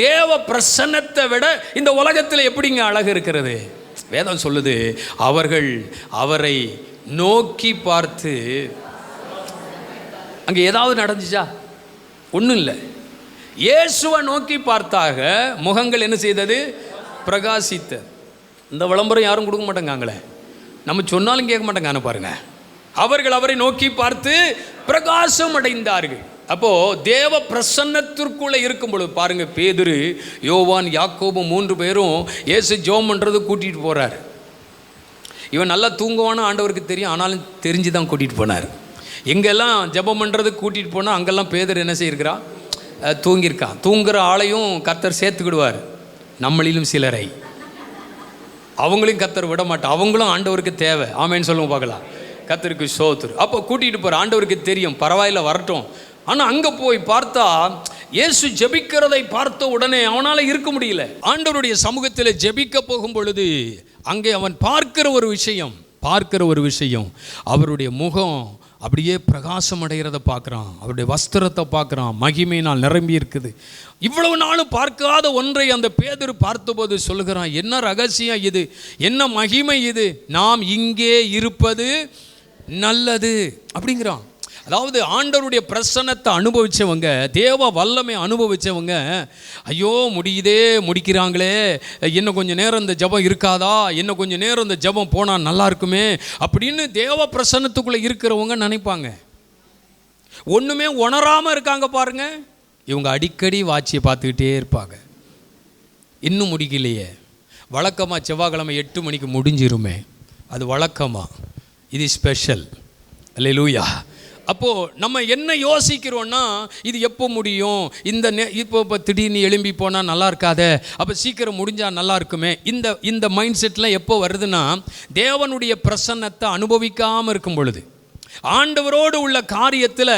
தேவ பிரசன்னத்தை விட இந்த உலகத்தில் எப்படிங்க அழகு இருக்கிறது? வேதம் சொல்லுது, அவர்கள் அவரை நோக்கி பார்த்து. அங்கே ஏதாவது நடந்துச்சா? ஒன்றும் இல்லை. இயேசுவை நோக்கி பார்த்தாக முகங்கள் என்ன செய்தது? பிரகாசித்த. இந்த விளம்பரம் யாரும் கொடுக்க மாட்டேங்காங்களே, நம்ம சொன்னாலும் கேட்க மாட்டேங்கான்னு பாருங்க. அவர்கள் அவரை நோக்கி பார்த்து பிரகாசம் அடைந்தார்கள். அப்போ தேவ பிரசன்னத்திற்குள்ளே இருக்கும் பொழுது பாருங்க, பேதுரு, யோவான், யாக்கோபு 3 பேரும் இயேசு ஜெபம் பண்ணுறது கூட்டிகிட்டு போகிறார். இவன் நல்லா தூங்குவானு ஆண்டவருக்கு தெரியும், ஆனாலும் தெரிஞ்சு தான் கூட்டிகிட்டு போனார். எங்கெல்லாம் ஜெபம் பண்ணுறதுக்கு கூட்டிகிட்டு போனால் அங்கெல்லாம் பேதுரு என்ன செய்யிருக்கிறா? தூங்கியிருக்கான். தூங்குகிற ஆளையும் கர்த்தர் சேர்த்துக்கிடுவார், நம்மளிலும் சிலரை. அவங்களையும் கர்த்தர் விட மாட்டார். அவங்களும் ஆண்டவருக்கு தேவை. ஆமேன்னு சொல்லுங்க பார்க்கலாம். கர்த்தருக்கு ஸ்தோத்திரம். அப்போ கூட்டிகிட்டு போகிற ஆண்டவருக்கு தெரியும், பரவாயில்ல வரட்டும். ஆனால் அங்கே போய் பார்த்தா இயேசு ஜெபிக்கிறதை பார்த்த உடனே அவனால் இருக்க முடியல. ஆண்டவருடைய சமூகத்தில் ஜெபிக்க போகும் பொழுது அங்கே அவன் பார்க்கிற ஒரு விஷயம் அவருடைய முகம் அப்படியே பிரகாசம் அடைகிறத பார்க்குறான். அவருடைய வஸ்திரத்தை பார்க்குறான், மகிமையினால் நிரம்பி இருக்குது. இவ்வளவு நாளும் பார்க்காத ஒன்றை அந்த பேதுரு பார்த்தபோது சொல்லுகிறான், என்ன ரகசியம் இது, என்ன மகிமை இது, நாம் இங்கே இருப்பது நல்லது அப்படிங்கிறான். அதாவது ஆண்டவருடைய பிரசன்னத்தை அனுபவித்தவங்க, தேவ வல்லமை அனுபவித்தவங்க, ஐயோ முடிக்கிறாங்களே, இன்னும் கொஞ்சம் நேரம் இந்த ஜபம் இருக்காதா, இன்னும் கொஞ்சம் நேரம் இந்த ஜபம் போனால் நல்லா இருக்குமே அப்படின்னு தேவ பிரசன்னத்துக்குள்ளே இருக்கிறவங்க நினைப்பாங்க. ஒன்றுமே உணராமல் இருக்காங்க பாருங்க. இவங்க அடிக்கடி வாட்சியை பார்த்துக்கிட்டே இருப்பாங்க. இன்னும் முடிக்கலையே, வழக்கமாக செவ்வாய்க்கிழமை 8 மணிக்கு முடிஞ்சிருமே, அது வழக்கமாக, இது ஸ்பெஷல். அல்லேலூயா. அப்போது நம்ம என்ன யோசிக்கிறோன்னா, இது எப்போ முடியும், இப்போ திடீர்னு எழும்பி போனால் நல்லா இருக்காதே, அப்போ சீக்கிரம் முடிஞ்சால் நல்லா இருக்குமே. இந்த மைண்ட் செட்டில் எப்போ வருதுன்னா, தேவனுடைய பிரசன்னத்தை அனுபவிக்காமல் இருக்கும் பொழுது, ஆண்டவரோடு உள்ள காரியத்தில்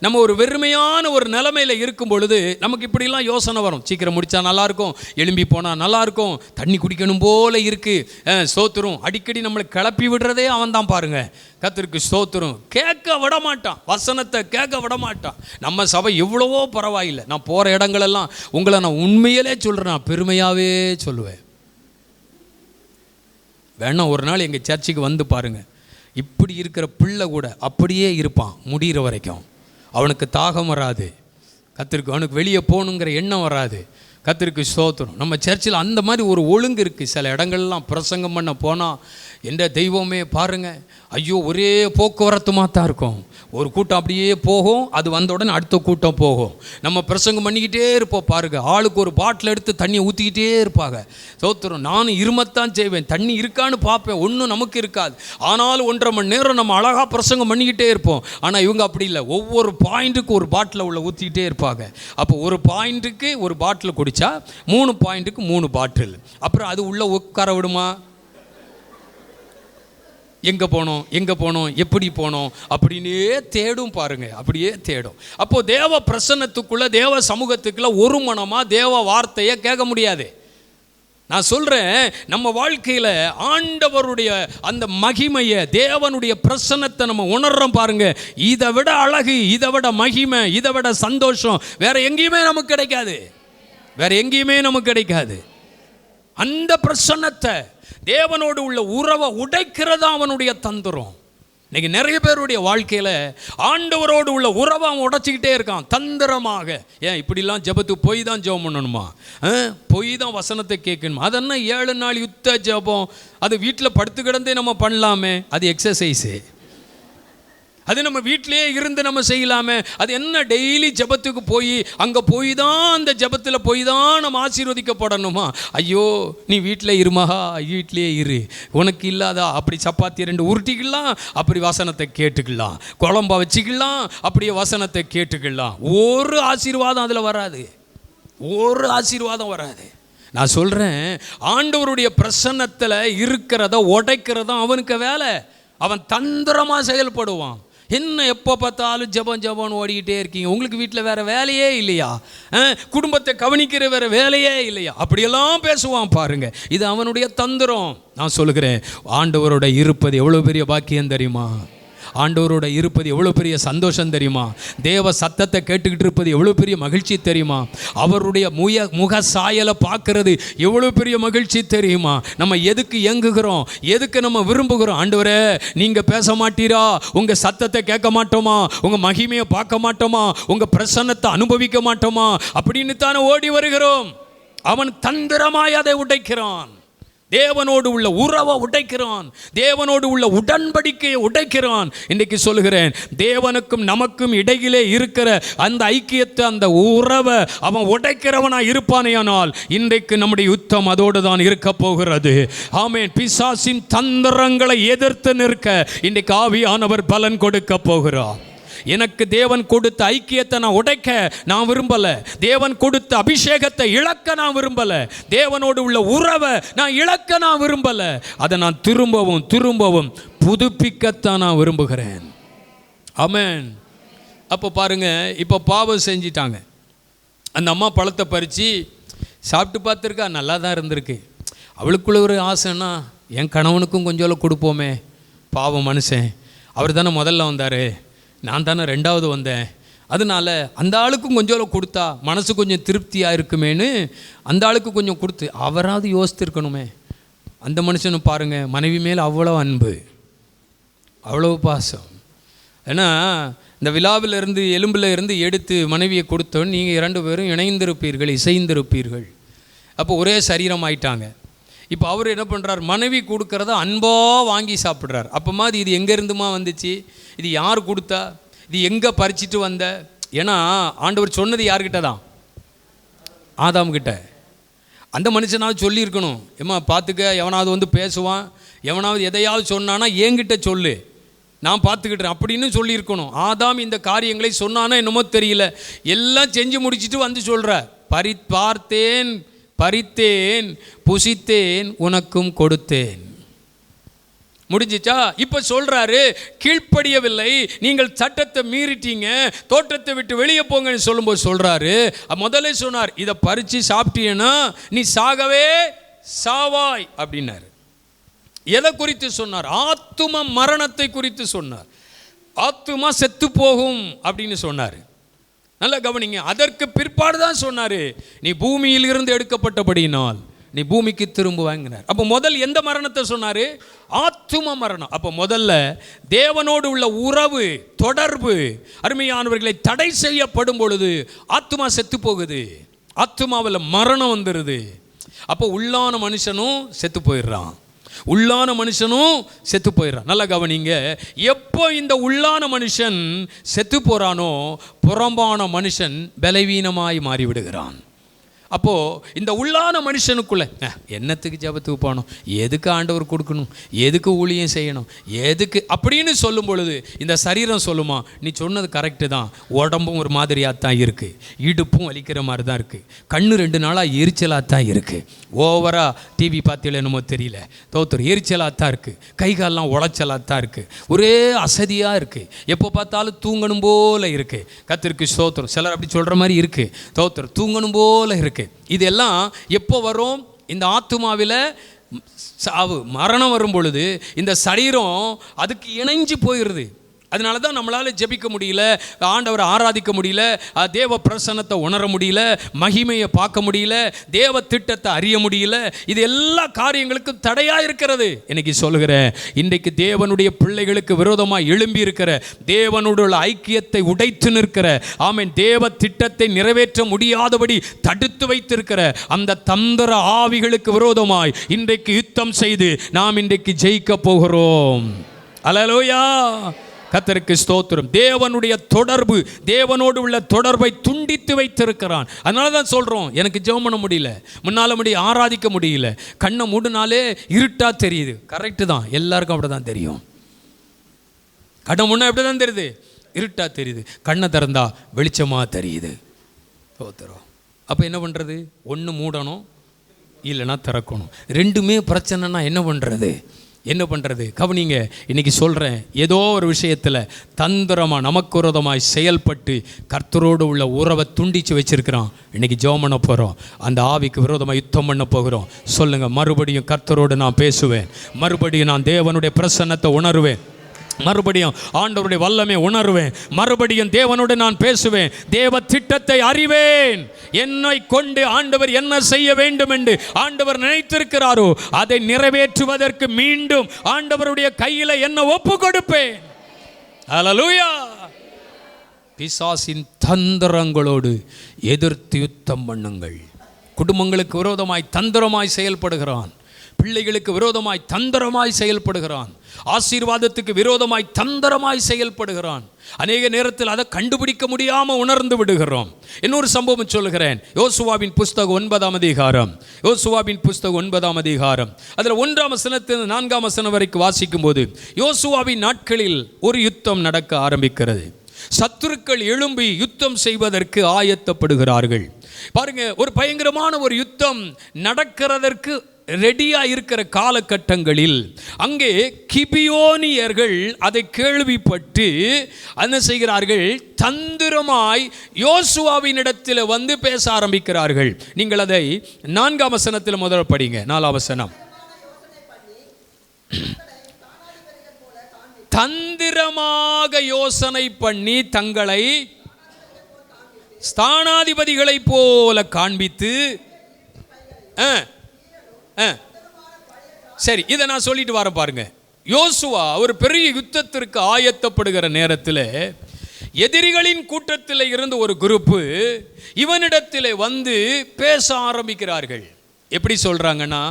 நம்ம ஒரு வெறுமையான ஒரு நிலைமையில் இருக்கும் பொழுது நமக்கு இப்படிலாம் யோசனை வரும். சீக்கிரம் முடித்தா நல்லாயிருக்கும், எழும்பி போனால் நல்லாயிருக்கும், தண்ணி குடிக்கணும் போல இருக்குது, ஸ்தோத்திரம். அடிக்கடி நம்மளை கிளப்பி விடுறதே அவன் தான் பாருங்கள். கர்த்தருக்கு ஸ்தோத்திரம். கேட்க விட மாட்டான், வசனத்தை கேட்க விட மாட்டான். நம்ம சபை எவ்வளவோ பரவாயில்லை. நான் போகிற இடங்களெல்லாம் உங்களை நான் உண்மையிலே சொல்கிறேன், பெருமையாகவே சொல்லுவேன். வேணா ஒரு நாள் எங்கள் சர்ச்சுக்கு வந்து பாருங்கள். இப்படி இருக்கிற பிள்ளை கூட அப்படியே இருப்பான் முடிகிற வரைக்கும். அவனுக்கு தாகம் வராது, கர்த்தருக்கு அவனுக்கு வெளியே போகணுங்கிற எண்ணம் வராது. கர்த்தருக்கு ஸ்தோத்திரம். நம்ம சர்ச்சில் அந்த மாதிரி ஒரு ஒழுங்கு இருக்குது. சில இடங்கள்லாம் பிரசங்கம் பண்ண போனால் என்ற தெய்வமே பாருங்கள், ஐயோ ஒரே போக்குவரத்துமாக தான் இருக்கும். ஒரு கூட்டம் அப்படியே போகும், அது வந்த உடனே அடுத்த கூட்டம் போகும். நம்ம பிரசங்கம் பண்ணிக்கிட்டே இருப்போம் பாருங்கள். ஆளுக்கு ஒரு பாட்டில் எடுத்து தண்ணியை ஊற்றிக்கிட்டே இருப்பாங்க. ஸ்தோத்திரம். நானும் இருமத்தான் செய்வேன், தண்ணி இருக்கான்னு பார்ப்பேன், ஒன்றும் நமக்கு இருக்காது. ஆனாலும் 1.5 மணி நேரம் நம்ம அழகாக பிரசங்கம் பண்ணிக்கிட்டே இருப்போம். ஆனால் இவங்க அப்படி இல்லை, ஒவ்வொரு பாயிண்ட்டுக்கு ஒரு பாட்டில் உள்ள ஊற்றிக்கிட்டே இருப்பாங்க. அப்போ ஒரு பாயிண்ட்டுக்கு ஒரு பாட்டில் குடித்தா 3 பாயிண்ட்டுக்கு 3 பாட்டில். அப்புறம் அது உள்ளே உட்கார விடுமா? எங்கே போனோம் எப்படி போனோம் அப்படின்னே தேடும் பாருங்க, அப்படியே தேடும். அப்போது தேவ பிரசன்னத்துக்குள்ளே, தேவ சமூகத்துக்குள்ளே ஒரு மனமாக தேவ வார்த்தையை கேட்க முடியாது. நான் சொல்கிறேன், நம்ம வாழ்க்கையில் ஆண்டவருடைய அந்த மகிமையை, தேவனுடைய பிரசன்னத்தை நம்ம உணர்றோம் பாருங்க. இதை விட அழகு, இதை விட மகிமை, இதை விட சந்தோஷம் வேற எங்கேயுமே நமக்கு கிடைக்காது. அந்த பிரசன்னத்தை, தேவனோடு உள்ள உறவை உடைக்கிறதா அவனுடைய தந்திரம். இன்னைக்கு நிறைய பேருடைய வாழ்க்கையில் ஆண்டவரோடு உள்ள உறவை அவன் உடைச்சிக்கிட்டே இருக்கான் தந்திரமாக. ஏன் இப்படிலாம் ஜெபத்துக்கு போய் தான் ஜெபம் பண்ணணுமா? போய் தான் வசனத்தை கேட்கணுமா? அதென்ன 7 நாள் யுத்த ஜெபம், அது வீட்டில் படுத்து கிடந்தே நம்ம பண்ணலாமே, அது எக்ஸசைஸு. அது நம்ம வீட்டிலே இருந்து நம்ம செய்யலாமே. அது என்ன டெய்லி ஜெபத்துக்கு போய் அங்கே போய் தான், அந்த ஜெபத்தில் போய் தான் நம்ம ஆசீர்வதிக்கப்படணுமா? ஐயோ நீ வீட்டில் இருமாஹா, வீட்டிலே இரு, உனக்கு இல்லாதா அப்படி சப்பாத்தி 2 உருட்டிக்கலாம், அப்படி வசனத்தை கேட்டுக்கலாம், குழம்பா வச்சுக்கலாம், அப்படியே வசனத்தை கேட்டுக்கலாம். ஒரு ஆசீர்வாதம் அதில் வராது, ஒரு ஆசீர்வாதம் வராது. நான் சொல்கிறேன், ஆண்டவருடைய பிரசன்னத்தில் இருக்கிறத உடைக்கிறதான் அவனுக்கு வேலை. அவன் தந்திரமாக செயல்படுவான். என்ன எப்போ பார்த்தாலும் ஜபம் ஓடிக்கிட்டே இருக்கீங்க, உங்களுக்கு வீட்டில் வேறு வேலையே இல்லையா? குடும்பத்தை கவனிக்கிற வேறு வேலையே இல்லையா? அப்படியெல்லாம் பேசுவான் பாருங்க. இது அவனுடைய தந்திரம். நான் சொல்லுகிறேன், ஆண்டவரோட இருப்பது எவ்வளோ பெரிய பாக்கியம் தெரியுமா? ஆண்டவரோட இருப்பது எவ்வளோ பெரிய சந்தோஷம் தெரியுமா? தேவ சத்தத்தை கேட்டுக்கிட்டு இருப்பது எவ்வளோ பெரிய மகிழ்ச்சி தெரியுமா? அவருடைய முக சாயலை பார்க்கறது எவ்வளோ பெரிய மகிழ்ச்சி தெரியுமா? நம்ம எதுக்கு ஏங்குகிறோம், எதுக்கு நம்ம விரும்புகிறோம்? ஆண்டவரே நீங்கள் பேச மாட்டீரா? உங்கள் சத்தத்தை கேட்க மாட்டோமா? உங்கள் மகிமையை பார்க்க மாட்டோமா? உங்கள் பிரசன்னத்தை அனுபவிக்க மாட்டோமா? அப்படின்னு தானே ஓடி வருகிறோம். அவன் தந்திரமாய் அதை உடைக்கிறான். தேவனோடு உள்ள உறவை உடைக்கிறான், தேவனோடு உள்ள உடன்படிக்கையை உடைக்கிறான். இன்றைக்கு சொல்லுகிறேன், தேவனுக்கும் நமக்கும் இடையிலே இருக்கிற அந்த ஐக்கியத்தை, அந்த உறவை அவன் உடைக்கிறவனாய் இருப்பானேயானால் இன்றைக்கு நம்முடைய யுத்தம் அதோடு தான் இருக்க போகிறது. ஆமென். பிசாசின் தந்திரங்களை எதிர்த்து நிற்க இன்றைக்கு ஆவியானவர் பலன் கொடுக்க போகிறார். எனக்கு தேவன் கொடுத்த ஐக்கியத்தை நான் உடைக்க நான் விரும்பல. தேவன் கொடுத்த அபிஷேகத்தை இழக்க நான் விரும்பல. தேவனோடு உள்ள உறவை நான் இழக்க நான் விரும்பல. அதை நான் திரும்பவும் புதுப்பிக்கத்தான் நான் விரும்புகிறேன். ஆமென். அப்போ பாருங்க, இப்போ பாவம் செஞ்சிட்டாங்க. அந்த அம்மா பழத்தை பறித்து சாப்பிட்டு பார்த்துருக்கா, நல்லா தான் இருந்திருக்கு. அவளுக்குள்ள ஒரு ஆசைன்னா, என் கணவனுக்கும் கொஞ்சம் கொடுப்போமே. பாவம் மனுஷன், அவர் தானே முதல்ல வந்தார், நான் தானே ரெண்டாவது வந்தேன், அதனால அந்த ஆளுக்கும் கொஞ்சம் கொடுத்தா மனசு கொஞ்சம் திருப்தியாக இருக்குமேன்னு அந்த ஆளுக்கு கொஞ்சம் கொடுத்து அவராது யோசித்திருக்கணுமே. அந்த மனுஷனும் பாருங்கள், மனைவி மேல் அவ்வளோ அன்பு, அவ்வளோ பாசம். ஏன்னா இந்த விழாவிலிருந்து எலும்பில் இருந்து எடுத்து மனைவியை கொடுத்தோன்னு நீங்கள் 2 பேரும் இணைந்திருப்பீர்கள், இசைந்திருப்பீர்கள். அப்போ ஒரே சரீரம் ஆயிட்டாங்க. இப்போ அவர் என்ன பண்ணுறார், மனைவி கொடுக்குறத அன்பாக வாங்கி சாப்பிட்றார். அப்போமா இது எங்கேருந்துமா வந்துச்சு, இது யார் கொடுத்தா, இது எங்கே பறிச்சிட்டு வந்த? ஏன்னா ஆண்டவர் சொன்னது யார்கிட்ட தான், ஆதாம் கிட்ட. அந்த மனுஷனாவது சொல்லியிருக்கணும், ஏம்மா பார்த்துக்க, எவனாவது வந்து பேசுவான், எவனாவது எதையாவது சொன்னான்னா என்கிட்ட சொல்லு, நான் பார்த்துக்கிட்டேன் அப்படின்னு சொல்லியிருக்கணும். ஆதாம் இந்த காரியங்களை சொன்னானா என்னமோ தெரியல, எல்லாம் செஞ்சு முடிச்சுட்டு வந்து சொல்கிற, பார்த்தேன், பறித்தேன், புசித்தேன், உனக்கும் கொடுத்தேன். முடிஞ்சிச்சா? இப்போ சொல்கிறாரு, கீழ்ப்படியவில்லை, நீங்கள் சட்டத்தை மீறிட்டீங்க, தோட்டத்தை விட்டு வெளியே போங்கன்னு சொல்லும்போது சொல்கிறாரு, முதல்ல சொன்னார், இதை பறித்து சாப்பிட்டீங்கன்னா நீ சாகவே சாவாய் அப்படின்னாரு. எதை குறித்து சொன்னார்? ஆத்தும மரணத்தை குறித்து சொன்னார். ஆத்துமா செத்து போகும் அப்படின்னு சொன்னார். நல்லா கவனிங்க. அதற்கு பிற்பாடு தான் சொன்னார், நீ பூமியில் இருந்து எடுக்கப்பட்டபடியினால் நீ பூமிக்கு திரும்புவாங்கினார். அப்போ முதல் எந்த மரணத்தை சொன்னார்? ஆத்தும மரணம். அப்போ முதல்ல தேவனோடு உள்ள உறவு, தொடர்பு அருமையானவர்களை தடை செய்யப்படும் பொழுது ஆத்துமா செத்து போகுது, ஆத்துமாவில் மரணம் வந்துடுது. அப்போ உள்ளான மனுஷனும் செத்து போயிடுறான், உள்ளான மனுஷனும் செத்து போயிடுறான். நல்லா கவனிங்க. எப்போ இந்த உள்ளான மனுஷன் செத்து போறானோ புறம்பான மனுஷன் பலவீனமாய் மாறிவிடுகிறான். அப்போது இந்த உள்ளான மனுஷனுக்குள்ள என்னத்துக்கு ஜெபத்துக்கு போகணும், எதுக்கு ஆண்டவர் கொடுக்கணும், எதுக்கு ஊழியம் செய்யணும், எதுக்கு அப்படின்னு சொல்லும் பொழுது இந்த சரீரம் சொல்லுமா, நீ சொன்னது கரெக்டு தான், உடம்பும் ஒரு மாதிரியாக தான் இருக்குது, இடுப்பும் வலிக்கிற மாதிரி தான் இருக்குது, கண்ணு 2 நாளாக எரிச்சலாக தான் இருக்குது, ஓவராக டிவி பார்த்தியில் என்னமோ தெரியல, தோத்தர் எரிச்சலாக தான் இருக்குது, கை காலெலாம் உளைச்சலாக தான் இருக்குது, ஒரே அசதியாக இருக்குது, எப்போ பார்த்தாலும் தூங்கணும் போல் இருக்குது. கர்த்தருக்கு ஸ்தோத்திரம். சிலர் அப்படி சொல்கிற மாதிரி இருக்குது, தோத்தர் தூங்கணும் போல் இருக்குது. இதெல்லாம் எப்போ வரும்? இந்த ஆத்துமாவில் சாவு, மரணம் வரும் பொழுது இந்த சரீரம் அதுக்கு இணைஞ்சு போயிடுது. அதனால தான் நம்மளால் ஜெபிக்க முடியல, ஆண்டவரை ஆராதிக்க முடியல, தேவ பிரசன்னத்தை உணர முடியல, மகிமையை பார்க்க முடியல, தேவ திட்டத்தை அறிய முடியல. இது எல்லா காரியங்களுக்கும் தடையாக இருக்கிறது. இன்னைக்கு சொல்லுகிறேன், இன்றைக்கு தேவனுடைய பிள்ளைகளுக்கு விரோதமாக எழும்பி இருக்கிற, தேவனுடைய ஐக்கியத்தை உடைத்து நிற்கிற, ஆமென், தேவ திட்டத்தை நிறைவேற்ற முடியாதபடி தடுத்து வைத்திருக்கிற அந்த தந்திர ஆவிகளுக்கு விரோதமாய் இன்றைக்கு யுத்தம் செய்து நாம் இன்றைக்கு ஜெயிக்க போகிறோம். அல்லேலூயா. கர்த்தருக்கு ஸ்தோத்திரம். தேவனுடைய தொடர்பு, தேவனோடு உள்ள தொடர்பை துண்டித்து வைத்திருக்கிறான். அதனால தான் சொல்கிறோம், எனக்கு ஜெபம் பண்ண முடியல, முன்னால் ஆராதிக்க முடியல, கண்ணை மூடினாலே இருட்டாக தெரியுது. கரெக்டு தான், எல்லாருக்கும் அப்படி தான் தெரியும். கண்ணை முன்னா எப்படி தான் தெரியுது? இருட்டாக தெரியுது. கண்ணை திறந்தா வெளிச்சமாக தெரியுது. ஸ்தோத்திரம். அப்போ என்ன பண்ணுறது? ஒன்று மூடணும், இல்லைன்னா திறக்கணும். ரெண்டுமே பிரச்சனைனா என்ன பண்ணுறது? என்ன பண்ணுறது? கவனிங்க, இன்றைக்கி சொல்கிறேன், ஏதோ ஒரு விஷயத்தில் தந்திரமாக நமக்கு விரோதமாய் செயல்பட்டு கர்த்தரோடு உள்ள உறவை துண்டித்து வச்சுருக்கிறான். இன்றைக்கி ஜெபம் பண்ண போகிறோம், அந்த ஆவிக்கு விரோதமாக யுத்தம் பண்ண போகிறோம். சொல்லுங்கள், மறுபடியும் கர்த்தரோடு நான் பேசுவேன், மறுபடியும் நான் தேவனுடைய பிரசன்னத்தை உணர்வேன், மறுபடியும் ஆண்டவருடைய வல்லமை உணர்வேன், மறுபடியும் தேவனோடு நான் பேசுவேன், தேவ திட்டத்தை அறிவேன், என்னை கொண்டு ஆண்டவர் என்ன செய்ய வேண்டும் என்று ஆண்டவர் நினைத்திருக்கிறாரோ அதை நிறைவேற்றுவதற்கு மீண்டும் ஆண்டவருடைய கையில் என்ன ஒப்பு கொடுப்பேன். அல்லேலூயா. பிசாசின் தந்திரங்களோடு எதிர்த்து யுத்தம் பண்ணுங்கள். குடும்பங்களுக்கு விரோதமாய் தந்திரமாய் செயல்படுகிறான், பிள்ளைகளுக்கு விரோதமாய் தந்திரமாய் செயல்படுகிறான், ஆசீர்வாதத்துக்கு விரோதமாய் தந்திரமாய் செயல்படுகிறான். அநேக நேரத்தில் அதை கண்டுபிடிக்க முடியாமல் உணர்ந்து விடுகிறோம். இன்னொரு சம்பவம் சொல்லுகிறேன். யோசுவாவின் புஸ்தகம் 9ஆம் அதிகாரம், யோசுவாவின் புஸ்தகம் 9ஆம் அதிகாரம், அதில் 1ஆம் வசனத்தில் 4ஆம் வசனம் வரைக்கும் வாசிக்கும் போது, யோசுவாவின் நாட்களில் ஒரு யுத்தம் நடக்க ஆரம்பிக்கிறது. சத்துருக்கள் எழும்பி யுத்தம் செய்வதற்கு ஆயத்தப்படுகிறார்கள். பாருங்க, ஒரு பயங்கரமான ஒரு யுத்தம் நடக்கிறதற்கு ரெடியா இருக்கிற காலகட்டங்களில் அங்கே கிபியோனியர்கள் அதை கேள்விப்பட்டு என்ன செய்கிறார்கள்? தந்திரமாய் யோசுவாவினிடத்தில் வந்து பேச ஆரம்பிக்கிறார்கள். நீங்கள் அதை 4ஆம் வசனத்தில் முதல் படிங்க. 4ஆம் வசனம். தந்திரமாக யோசனை பண்ணி தங்களை ஸ்தானாதிபதிகளை போல காண்பித்து, சரி, இதை நான் சொல்லிட்டு வரேன் பாருங்க. யோசுவா ஒரு பெரிய யுத்தத்திற்கு ஆயத்தப்படுகிற நேரத்தில் எதிரிகளின் கூட்டத்தில் இருந்து ஒரு குரூப்பு இவனிடத்தில் வந்து பேச ஆரம்பிக்கிறார்கள். எப்படி சொல்றாங்கன்னா,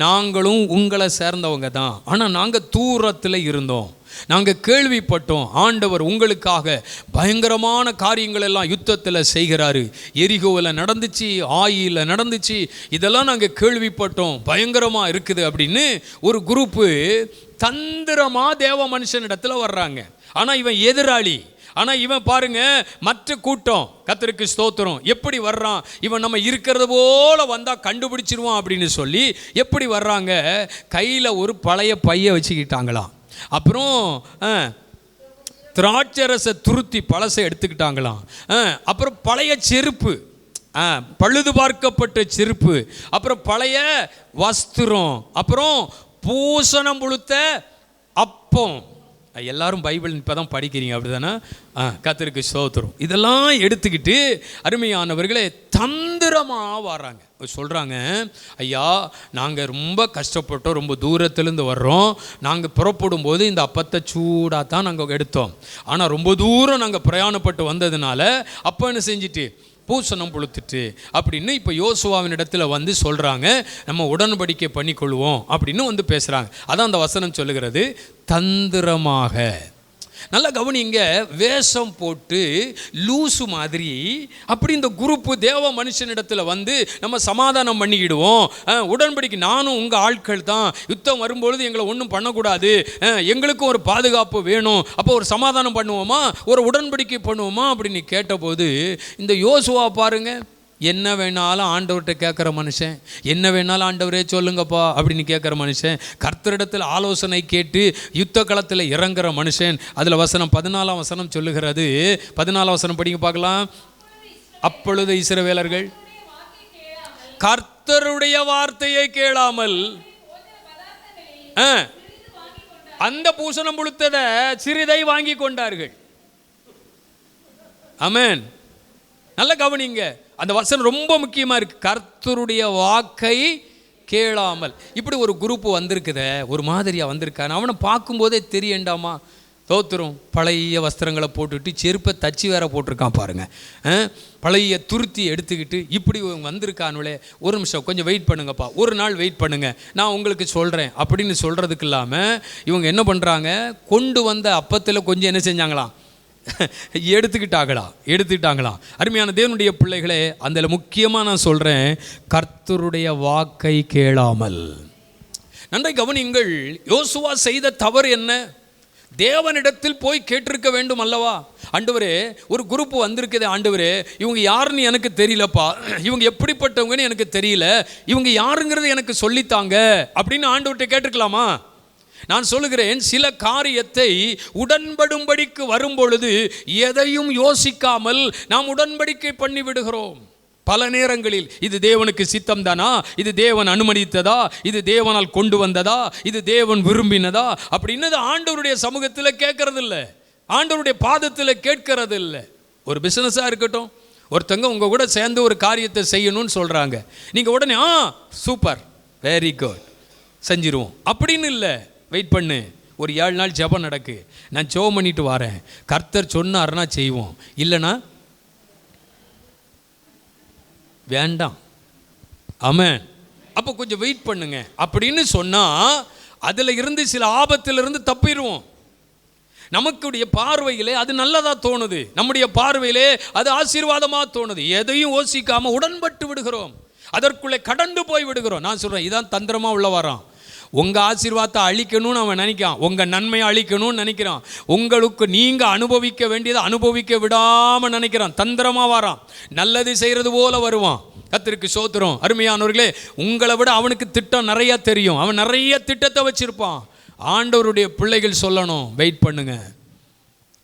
நாங்களும் உங்களை சேர்ந்தவங்க தான், ஆனால் நாங்கள் தூரத்தில் இருந்தோம், நாங்கள் கேள்விப்பட்டோம் ஆண்டவர் உங்களுக்காக பயங்கரமான காரியங்கள் எல்லாம் யுத்தத்தில் செய்கிறாரு, எரிகோவில் நடந்துச்சு, ஆயில நடந்துச்சு, இதெல்லாம் நாங்கள் கேள்விப்பட்டோம், பயங்கரமாக இருக்குது அப்படின்னு ஒரு குரூப்பு தந்திரமாக தேவ மனுஷனிடத்தில் வர்றாங்க. ஆனால் இவன் எதிராளி. ஆனால் இவன் பாருங்க, மற்ற கூட்டம் கர்த்தருக்கு ஸ்தோத்திரம் எப்படி வர்றான், இவன் நம்ம இருக்கிறது போல வந்தால் கண்டுபிடிச்சிருவான் அப்படின்னு சொல்லி எப்படி வர்றாங்க? கையில் ஒரு பழைய பைய வச்சுக்கிட்டாங்களாம். அப்புறம் திராட்சரச துருத்தி பழசை எடுத்துக்கிட்டாங்களாம். அப்புறம் பழைய செருப்பு, பழுது பார்க்கப்பட்ட செருப்பு, அப்புறம் பழைய வஸ்திரம், அப்புறம் பூசணம் புழுத்த அப்பம். எல்லாரும் பைபிள் இப்போ தான் படிக்கிறீங்க அப்படிதானே? கர்த்தருக்கு ஸ்தோத்திரம். இதெல்லாம் எடுத்துக்கிட்டு அருமையானவர்களே தந்திரமாக வர்றாங்க. சொல்கிறாங்க, ஐயா நாங்கள் ரொம்ப கஷ்டப்பட்டோம், ரொம்ப தூரத்துலேருந்து வர்றோம், நாங்கள் புறப்படும் போது இந்த அப்பத்தை சூடாக தான் நாங்கள் எடுத்தோம், ஆனால் ரொம்ப தூரம் நாங்கள் பிரயாணப்பட்டு வந்ததுனால அப்போ என்ன செஞ்சுட்டு பூசணம் புழுத்துட்டு அப்படின்னு இப்போ யோசுவாவின் இடத்துல வந்து சொல்கிறாங்க, நம்ம உடன்படிக்கை பண்ணிக்கொள்வோம் அப்படின்னு வந்து பேசுகிறாங்க. அதான் அந்த வசனம் சொல்லுகிறது, தந்திரமாக. நல்லா கவனிங்க, வேஷம் போட்டு லூசு மாதிரி அப்படி இந்த குரூப்பு தேவ மனுஷனிடத்தில் வந்து நம்ம சமாதானம் பண்ணிக்கிடுவோம், உடன்படிக்கை நானும் உங்கள் ஆட்கள் தான், யுத்தம் வரும்பொழுது எங்களை ஒன்றும் பண்ணக்கூடாது, எங்களுக்கும் ஒரு பாதுகாப்பு வேணும், அப்போ ஒரு சமாதானம் பண்ணுவோமா, ஒரு உடன்படிக்கை பண்ணுவோமா அப்படின்னு கேட்டபோது இந்த யோசுவா பாருங்க, என்ன வேணாலும் ஆண்டவர்கிட்ட கேட்குற மனுஷன், என்ன வேணாலும் ஆண்டவரே சொல்லுங்கப்பா அப்படின்னு கேட்குற மனுஷன், கர்த்தரிடத்தில் ஆலோசனை கேட்டு யுத்த களத்தில் இறங்குற மனுஷன். அதில் வசனம் 14ஆம் வசனம் சொல்லுகிறது. 14ஆம் வசனம் படிங்க பார்க்கலாம். அப்பொழுது இஸ்ரவேலர்கள் கர்த்தருடைய வார்த்தையை கேளாமல் அந்த பூசணம் புழுத்ததை சிறிதை வாங்கி கொண்டார்கள். ஆமென். நல்ல கவனிங்க, அந்த வசனம் ரொம்ப முக்கியமாக இருக்குது. கர்த்தருடைய வாக்கை கேளாமல். இப்படி ஒரு குரூப்பு வந்திருக்குத, ஒரு மாதிரியாக வந்திருக்கான். அவனை பார்க்கும்போதே தெரியண்டாமா, தோத்துரும் பழைய வஸ்திரங்களை போட்டுட்டு செருப்பை தச்சு வேற போட்டிருக்கான் பாருங்க, பழைய துருத்தி எடுத்துக்கிட்டு இப்படி வந்திருக்கானுலே, ஒரு நிமிஷம் கொஞ்சம் வெயிட் பண்ணுங்கப்பா, ஒரு நாள் வெயிட் பண்ணுங்க, நான் உங்களுக்கு சொல்கிறேன் அப்படின்னு சொல்கிறதுக்கு இல்லாமல் இவங்க என்ன பண்ணுறாங்க, கொண்டு வந்த அப்பத்தில் கொஞ்சம் என்ன செஞ்சாங்களாம், எடுத்துக்கிட்டாங்களாம். அருமையான தேவனுடைய பிள்ளைகளே, அதில் முக்கியமாக நான் சொல்கிறேன், கர்த்தருடைய வாக்கை கேளாமல். நன்றை கவனிங்கள், யோசுவா செய்த தவறு என்ன? தேவனிடத்தில் போய் கேட்டிருக்க வேண்டும் அல்லவா? ஆண்டவரே ஒரு குரூப் வந்திருக்குது, ஆண்டவரே இவங்க யாருன்னு எனக்கு தெரியலப்பா, இவங்க எப்படிப்பட்டவங்கன்னு எனக்கு தெரியல, இவங்க யாருங்கிறது எனக்கு சொல்லித்தாங்க அப்படின்னு ஆண்டவர்கிட்ட கேட்டிருக்கலாமா? நான் சொல்லுகிறேன், சில காரியத்தை உடன்படும்படிக்கு வரும்பொழுது எதையும் யோசிக்காமல் நாம் உடன்படிக்கை பண்ணி விடுகிறோம். பல நேரங்களில் இது தேவனுக்கு சித்தம் தானா, இது தேவன் அனுமதித்ததா, இது தேவனால் கொண்டு வந்ததா, இது தேவன் விரும்பினதா அப்படின்னு ஆண்டவருடைய சமூகத்தில் கேட்கறது இல்லை, ஆண்டவருடைய பாதத்தில் கேட்கறது இல்லை. ஒரு பிஸ்னஸாக இருக்கட்டும், ஒருத்தங்க உங்கள் கூட சேர்ந்து ஒரு காரியத்தை செய்யணும்னு சொல்கிறாங்க, நீங்கள் உடனே சூப்பர் வெரி குட் செஞ்சிருவோம் அப்படின்னு இல்லை. வெயிட் பண்ணு, ஒரு 7 நாள் ஜெபம் நடக்கு, நான் ஜெபம் பண்ணிட்டு வரேன், கர்த்தர் சொன்னார்னா செய்வோம், இல்லைனா வேண்டாம். ஆமென். அப்போ கொஞ்சம் வெயிட் பண்ணுங்க அப்படின்னு சொன்னால் அதில் இருந்து சில ஆபத்திலிருந்து தப்பிடுவோம். நமக்குடைய பார்வையிலே அது நல்லதாக தோணுது, நம்முடைய பார்வையிலே அது ஆசீர்வாதமாக தோணுது, எதையும் யோசிக்காமல் உடன்பட்டு விடுகிறோம், அதற்குள்ளே கடந்து போய் விடுகிறோம். நான் சொல்கிறேன், இதான் தந்திரமாக உள்ள வரான். உங்கள் ஆசீர்வாதத்தை அழிக்கணும்னு அவன் நினைக்கிறான், உங்கள் நன்மையை அழிக்கணும்னு நினைக்கிறான், உங்களுக்கு நீங்கள் அனுபவிக்க வேண்டியதை அனுபவிக்க விடாமல் நினைக்கிறான், தந்திரமாக வரான், நல்லது செய்கிறது போல வருவான். கர்த்தருக்கு ஸ்தோத்திரம். அருமையானவர்களே, உங்களை விட அவனுக்கு திட்டம் நிறைய தெரியும், அவன் நிறைய திட்டத்தை வச்சுருப்பான். ஆண்டவருடைய பிள்ளைகள் சொல்லணும், வெயிட் பண்ணுங்க,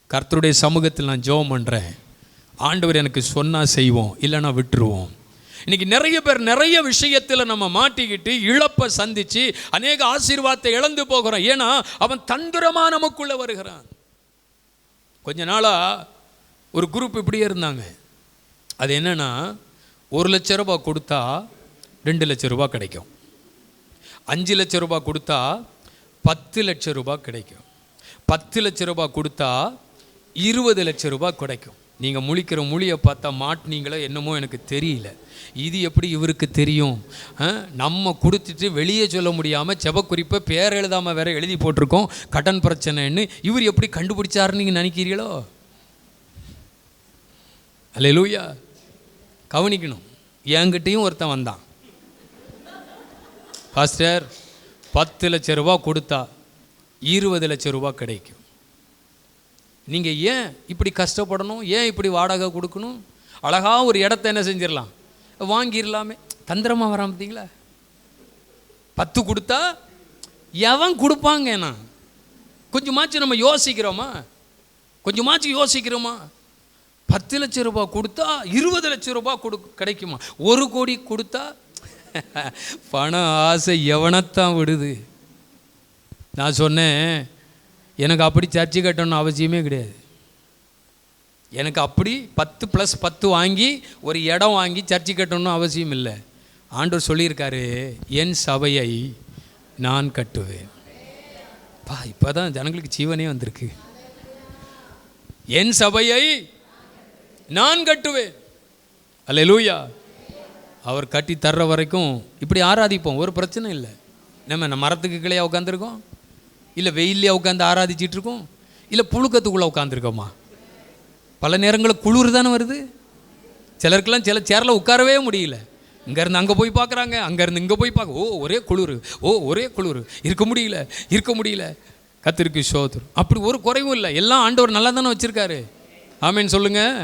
கர்த்தருடைய சமூகத்தில் நான் ஜெபம் பண்ணுறேன், ஆண்டவர் எனக்கு சொன்னால் செய்வோம், இல்லைன்னா விட்டுருவோம். இன்றைக்கி நிறைய பேர் நிறைய விஷயத்தில் நம்ம மாட்டிக்கிட்டு இழப்பை சந்தித்து அநேக ஆசீர்வாதத்தை இழந்து போகிறோம். ஏன்னா அவன் தந்திரமாக நமக்குள்ளே வருகிறான். கொஞ்ச நாளாக ஒரு குரூப் இப்படியே இருந்தாங்க. அது என்னென்னா, 1 லட்ச ரூபா கொடுத்தா 2 லட்ச ரூபா கிடைக்கும், 5 லட்ச ரூபா கொடுத்தா 10 லட்ச ரூபா கிடைக்கும், 10 லட்ச ரூபா கொடுத்தா 20 லட்ச ரூபா கிடைக்கும். நீங்கள் முழிக்கிற மொழியை பார்த்தா மாட்டினீங்களோ என்னமோ எனக்கு தெரியல, இது எப்படி இவருக்கு தெரியும்? நம்ம கொடுத்துட்டு வெளியே சொல்ல முடியாமல் செபக்குறிப்பை பேர் எழுதாமல் வேற எழுதி போட்டிருக்கோம், கடன் பிரச்சனைன்னு, இவர் எப்படி கண்டுபிடிச்சாருன்னு நீங்கள் நினைக்கிறீங்களோ? அல்லேலூயா. கவனிக்கணும். என்கிட்டையும் ஒருத்தன் வந்தான், பாஸ்டர் 10 லட்ச ரூபா கொடுத்தா 20 லட்ச ரூபா கிடைக்கும், நீங்கள் ஏன் இப்படி கஷ்டப்படணும், ஏன் இப்படி வாடகை கொடுக்கணும், அழகாக ஒரு இடத்த என்ன செஞ்சிடலாம், வாங்கிடலாமே. தந்திரமாக வரான் பார்த்தீங்களா? 10 கொடுத்தா எவன் கொடுப்பாங்க? நான் கொஞ்சமாச்சும் நம்ம யோசிக்கிறோமா? கொஞ்சமாச்சும் யோசிக்கிறோமா? 10 லட்ச ரூபா கொடுத்தா 20 லட்ச ரூபா கிடைக்குமா? 1 கோடி கொடுத்தா பண ஆசை எவனைத்தான் விடுது. நான் சொன்னேன், எனக்கு அப்படி சர்ச்சு கட்டணும்னு அவசியமே கிடையாது. எனக்கு அப்படி 10 + 10 வாங்கி ஒரு இடம் வாங்கி சர்ச்சு கட்டணும்னு அவசியம் இல்லை. ஆண்டவர் சொல்லியிருக்காரு, என் சபையை நான் கட்டுவேன். இப்போ தான் ஜனங்களுக்கு ஜீவனே வந்திருக்கு. என் சபையை நான் கட்டுவேன். அல்லேலூயா. அவர் கட்டி தர்ற வரைக்கும் இப்படி ஆராதிப்போம், ஒரு பிரச்சனை இல்லை. நம்ம மரத்துக்கு கீழே உட்காந்துருக்கோம், இல்லை வெயிலே உட்காந்து ஆராதிச்சிட்டு இருக்கோம், இல்லை புழுக்கத்துக்குள்ளே உட்காந்துருக்கோமா? பல நேரங்களில் குளிர் தானே வருது. சிலருக்கெல்லாம் சில சேரில் உட்காரவே முடியல, இங்கேருந்து அங்கே போய் பார்க்குறாங்க, அங்கேருந்து இங்கே போய் பார்க்க, ஒரே குளிர், ஒரே குளிர், இருக்க முடியல. கர்த்தருக்கு ஸ்தோத்திரம். அப்படி ஒரு குறைவும் இல்லை, எல்லாம் ஆண்டவர் நல்லா தானே வச்சுருக்காரு. ஆமேன்னு சொல்லுங்கள்.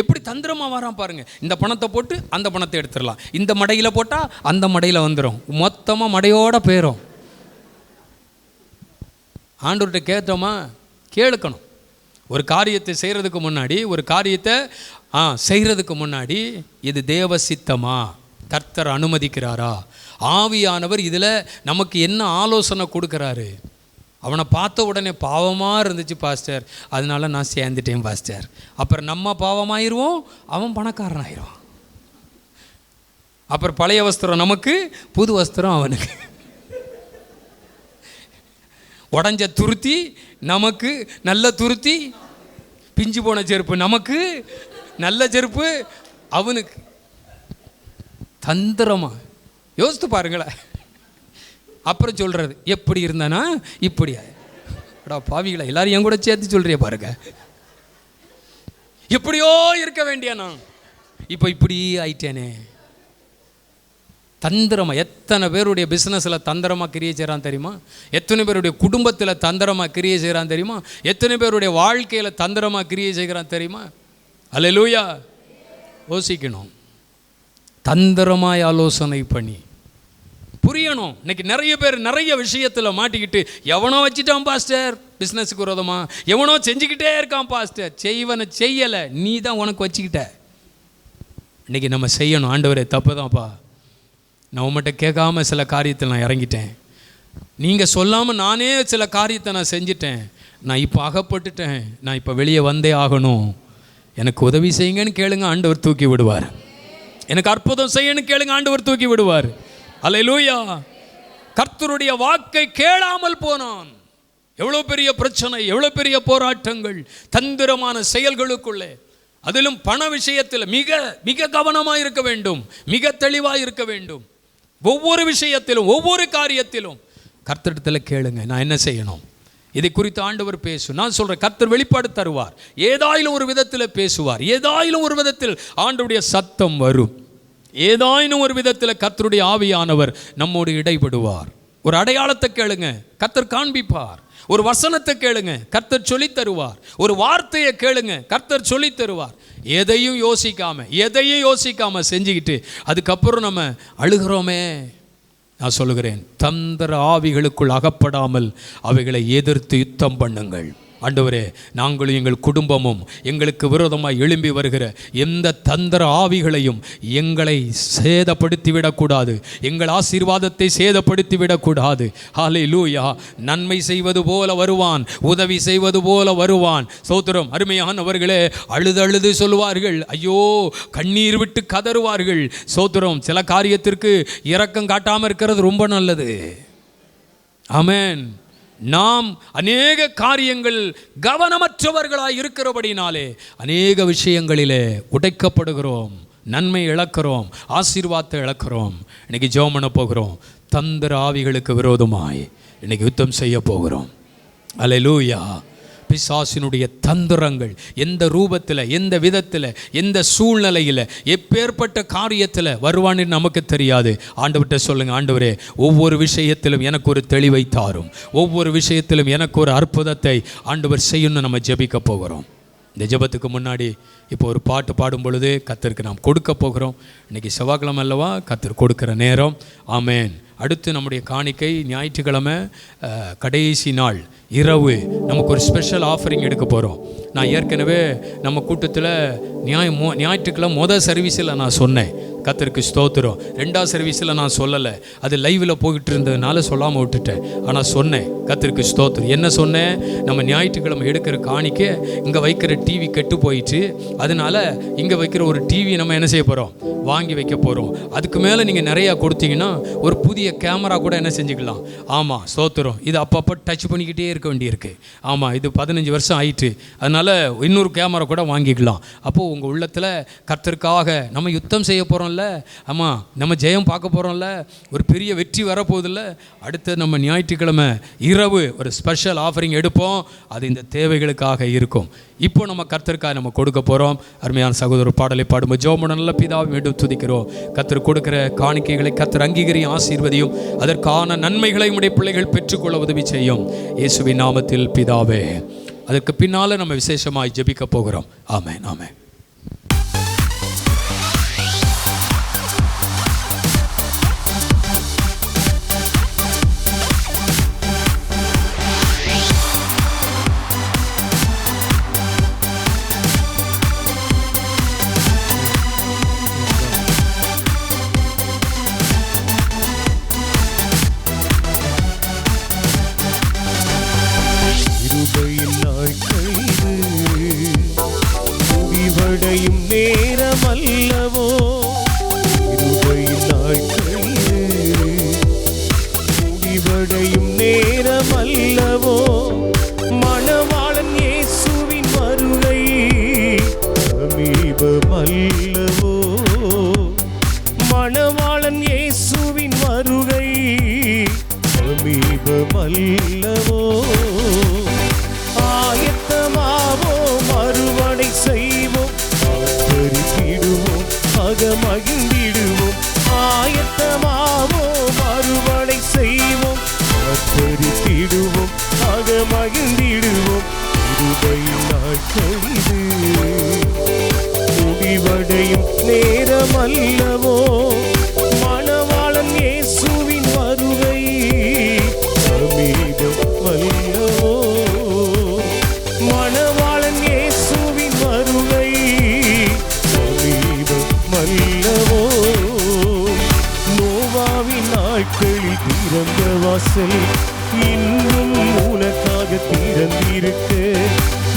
எப்படி தந்திரமாக வரான் பாருங்கள். இந்த பணத்தை போட்டு அந்த பணத்தை எடுத்துடலாம், இந்த மடையில் போட்டால் அந்த மடையில் வந்துடும், மொத்தமாக மடையோடு போயிடும். ஆண்டவர்கிட்ட கேட்டோமா? கேளுக்கணும். ஒரு காரியத்தை செய்கிறதுக்கு முன்னாடி, ஒரு காரியத்தை செய்கிறதுக்கு முன்னாடி, இது தேவ சித்தமா, கர்த்தர் அனுமதிக்கிறாரா, ஆவியானவர் இதில் நமக்கு என்ன ஆலோசனை கொடுக்குறாரு. அவனை பார்த்த உடனே பாவமாக இருந்துச்சு பாஸ்டர், அதனால நான் சேர்ந்துட்டேன் பாஸ்டர், அப்புறம் நம்ம பாவமாயிருவோம், அவன் பணக்காரன் ஆயிடுவான். அப்புறம் பழைய வஸ்திரம் நமக்கு, புது வஸ்திரம் அவனுக்கு. உடஞ்ச துருத்தி நமக்கு நல்ல துருத்தி, பிஞ்சு போன செருப்பு நமக்கு நல்ல செருப்பு, அவனுக்கு. தந்திரமா யோசித்து பாருங்களேன். அப்புறம் சொல்கிறது, எப்படி இருந்தானா இப்படி. பாவிகளா, எல்லாரும் என் கூட சேர்த்து சொல்றிய பாருங்க. எப்படியோ இருக்க வேண்டிய நான் இப்போ இப்படி ஆயிட்டேனே. தந்திரமாக எத்தனை பேருடைய பிஸ்னஸில் தந்திரமாக கிரியை செய்கிறான் தெரியுமா? எத்தனை பேருடைய குடும்பத்தில் தந்திரமாக கிரியை செய்கிறான் தெரியுமா? எத்தனை பேருடைய வாழ்க்கையில் தந்திரமாக கிரியை செய்கிறான் தெரியுமா? அல்லேலூயா. யோசிக்கணும், தந்திரமாய் ஆலோசனை பண்ணி புரியணும். இன்னைக்கு நிறைய பேர் நிறைய விஷயத்தில் மாட்டிக்கிட்டு, எவனோ வச்சுட்டான் பாஸ்டர் பிஸ்னஸுக்கு விரோதமா, எவனோ செஞ்சுக்கிட்டே இருக்கான் பாஸ்டர், செய்வனை செய்யலை, நீ தான் உனக்கு வச்சுக்கிட்ட. இன்னைக்கு நம்ம செய்யணும். ஆண்டவரே தப்பு தான்ப்பா, நான் உங்கள்கிட்ட கேட்காம சில காரியத்தில் நான் இறங்கிட்டேன், நீங்கள் சொல்லாமல் நானே சில காரியத்தை நான் செஞ்சிட்டேன், நான் இப்போ அகப்பட்டுட்டேன், நான் இப்போ வெளியே வந்தே ஆகணும், எனக்கு உதவி செய்யுங்கன்னு கேளுங்க, ஆண்டவர் தூக்கி விடுவார். எனக்கு அற்புதம் செய்யணும்னு கேளுங்க, ஆண்டவர் தூக்கி விடுவார். அல்லேலூயா. கர்த்தருடைய வாக்கை கேளாமல் போனான். எவ்வளோ பெரிய பிரச்சனை, எவ்வளோ பெரிய போராட்டங்கள், தந்திரமான செயல்களுக்குள்ளே, அதிலும் பண விஷயத்தில் மிக மிக கவனமாக இருக்க வேண்டும், மிக தெளிவாக இருக்க வேண்டும். ஒவ்வொரு விஷயத்திலும் ஒவ்வொரு காரியத்திலும் கர்த்தரிடத்தில் கேளுங்க, நான் என்ன செய்யணும், இதை குறித்து ஆண்டவர் பேசும். நான் சொல்கிறேன், கர்த்தர் வெளிப்பாடு தருவார், ஏதாயிலும் ஒரு விதத்தில் பேசுவார், ஏதாயிலும் ஒரு விதத்தில் ஆண்டவருடைய சத்தம் வரும், ஏதாயினும் ஒரு விதத்தில் கர்த்தருடைய ஆவியானவர் நம்மோடு இடைபடுவார். ஒரு அடையாளத்தை கேளுங்க, கர்த்தர் காண்பிப்பார். ஒரு வசனத்தை கேளுங்க, கர்த்தர் சொல்லி தருவார். ஒரு வார்த்தையை கேளுங்க, கர்த்தர் சொல்லி தருவார். எதையும் யோசிக்காம செஞ்சுக்கிட்டு அதுக்கப்புறம் நம்ம அழுகிறோமே. நான் சொல்லுகிறேன், தந்திர ஆவிகளுக்குள் அகப்படாமல் அவைகளை எதிர்த்து யுத்தம் பண்ணுங்கள். ஆண்டவரே, நாங்களும் எங்கள் குடும்பமும் எங்களுக்கு விரோதமாக எழும்பி வருகிற எந்த தந்திர ஆவிகளையும் எங்களை சேதப்படுத்திவிடக்கூடாது, எங்கள் ஆசீர்வாதத்தை சேதப்படுத்திவிடக்கூடாது. ஹல்லேலூயா. நன்மை செய்வது போல வருவான், உதவி செய்வது போல வருவான். ஸ்தோத்திரம். அருமையானவர்களே, அழுது சொல்லுவார்கள், ஐயோ, கண்ணீர் விட்டு கதறுவார்கள். ஸ்தோத்திரம். சில காரியத்திற்கு இரக்கம் காட்டாமல் இருக்கிறது ரொம்ப நல்லது. ஆமென். நாம் அநேக காரியங்கள் கவனமற்றவர்களாய் இருக்கிறபடினாலே அநேக விஷயங்களிலே உடைக்கப்படுகிறோம், நன்மை இழக்கிறோம், ஆசீர்வாதத்தை இழக்கிறோம். இன்னைக்கு ஜெபம் பண்ண போகிறோம். தந்திர ஆவிகளுக்கு விரோதமாய் இன்னைக்கு யுத்தம் செய்ய போகிறோம். அல்லேலூயா. பிசாசினுடைய தந்திரங்கள் எந்த ரூபத்தில், எந்த விதத்தில், எந்த சூழ்நிலையில், எப்பேற்பட்ட காரியத்தில் வருவான்னு நமக்கு தெரியாது. ஆண்டவர்கிட்ட சொல்லுங்கள், ஆண்டவரே, ஒவ்வொரு விஷயத்திலும் எனக்கு ஒரு தெளிவை தாரும், ஒவ்வொரு விஷயத்திலும் எனக்கு ஒரு அற்புதத்தை ஆண்டவர் செய்யணும்னு நம்ம ஜெபிக்க போகிறோம். இந்த ஜெபத்துக்கு முன்னாடி இப்போ ஒரு பாட்டு பாடும் பொழுது கர்த்தருக்கு நாம் கொடுக்க போகிறோம். இன்றைக்கி செவ்வாய்க்கிழமை அல்லவா, கர்த்தர் கொடுக்குற நேரம். ஆமேன். அடுத்து நம்முடைய காணிக்கை ஞாயிற்றுக்கிழமை கடைசி நாள் இரவு நமக்கு ஒரு ஸ்பெஷல் ஆஃபரிங் எடுக்க போகிறோம். நான் ஏற்கனவே நம்ம கூட்டத்தில் ஞாயிற்றுக்கிழமை மொதல் சர்வீஸில் நான் சொன்னேன், கர்த்தருக்கு ஸ்தோத்திரம். ரெண்டாவது சர்வீஸில் நான் சொல்லலை, அது லைவில் போய்கிட்டு இருந்ததுனால சொல்லாமல் விட்டுட்டேன். ஆனால் சொன்னேன், கர்த்தருக்கு ஸ்தோத்திரம். என்ன சொன்னேன்? நம்ம ஞாயிற்றுக்கிழமை எடுக்கிற காணிக்கை இங்கே வைக்கிற டிவி கெட்டு போயிட்டு, அதனால் இங்கே வைக்கிற ஒரு டிவி நம்ம என்ன செய்ய போகிறோம், வாங்கி வைக்க போகிறோம். அதுக்கு மேலே நீங்கள் நிறையா கொடுத்தீங்கன்னா ஒரு புதிய கேமரா கூட என்ன செஞ்சுக்கலாம். ஆமாம், ஸ்தோத்திரம். இது அப்பப்போ டச் பண்ணிக்கிட்டே இருக்க வேண்டியிருக்கு. ஆமாம், இது 15 வருஷம் ஆயிட்டு, அதனால் இன்னொரு கேமரா கூட வாங்கிக்கலாம். அப்போது உங்கள் உள்ளத்தில் கர்த்தருக்காக நம்ம யுத்தம் செய்ய போகிறோம்ல, ஆமாம், நம்ம ஜெயம் பார்க்க போகிறோம்ல, ஒரு பெரிய வெற்றி வரப்போதில்ல. அடுத்து நம்ம ஞாயிற்றுக்கிழமை இரவு ஒரு ஸ்பெஷல் ஆஃபரிங் எடுப்போம். அது இந்த தேவைகளுக்காக இருக்கும். இப்போ நம்ம கர்த்தருக்காக நம்ம கொடுக்க போகிறோம். அருமையான சகோதரர் பாடலை பாடும்போது ஜெபம் நல்ல பிதாவை மீண்டும் துதிக்கிறோம். கர்த்தர் கொடுக்கிற காணிக்கைகளை கர்த்தர் அங்கீகரியும் ஆசீர்வதியும், அதற்கான நன்மைகளை உடைய பிள்ளைகள் பெற்றுக்கொள்ள உதவி செய்யும். இயேசுவின் நாமத்தில் பிதாவே. அதற்கு பின்னால் நம்ம விசேஷமாய் ஜெபிக்க போகிறோம். ஆமென், ஆமென். நேரமல்லவோ முடிவடையும் நேரமல்லவோ, மணவாளன் இயேசுவின் வருகை சமீபமல்லவோ, மணவாளன் இயேசுவின் வருகை சமீபமல்லவோ. ஆயத்தமாவோம், அறுவடை செய்வோம், மகிழ்ந்திடுவோம். ஆயத்தமாவோம், அறுவடை செய்வோம், அர்ப்பரித்திடுவோம், மகிழ்ந்திடுவோம். இருபையில் நாட்களிது முடிவடையும் நேரமல்லவோ, மணவாளன் இயேசுவின் வருகை சமீபமல்லவோ, மணவாளன் இயேசுவின் வருகை மல்லவோ. நோவாவின் நாட்களில் திறந்த வாசல் இன்னும் உனக்காக திறந்திருக்க,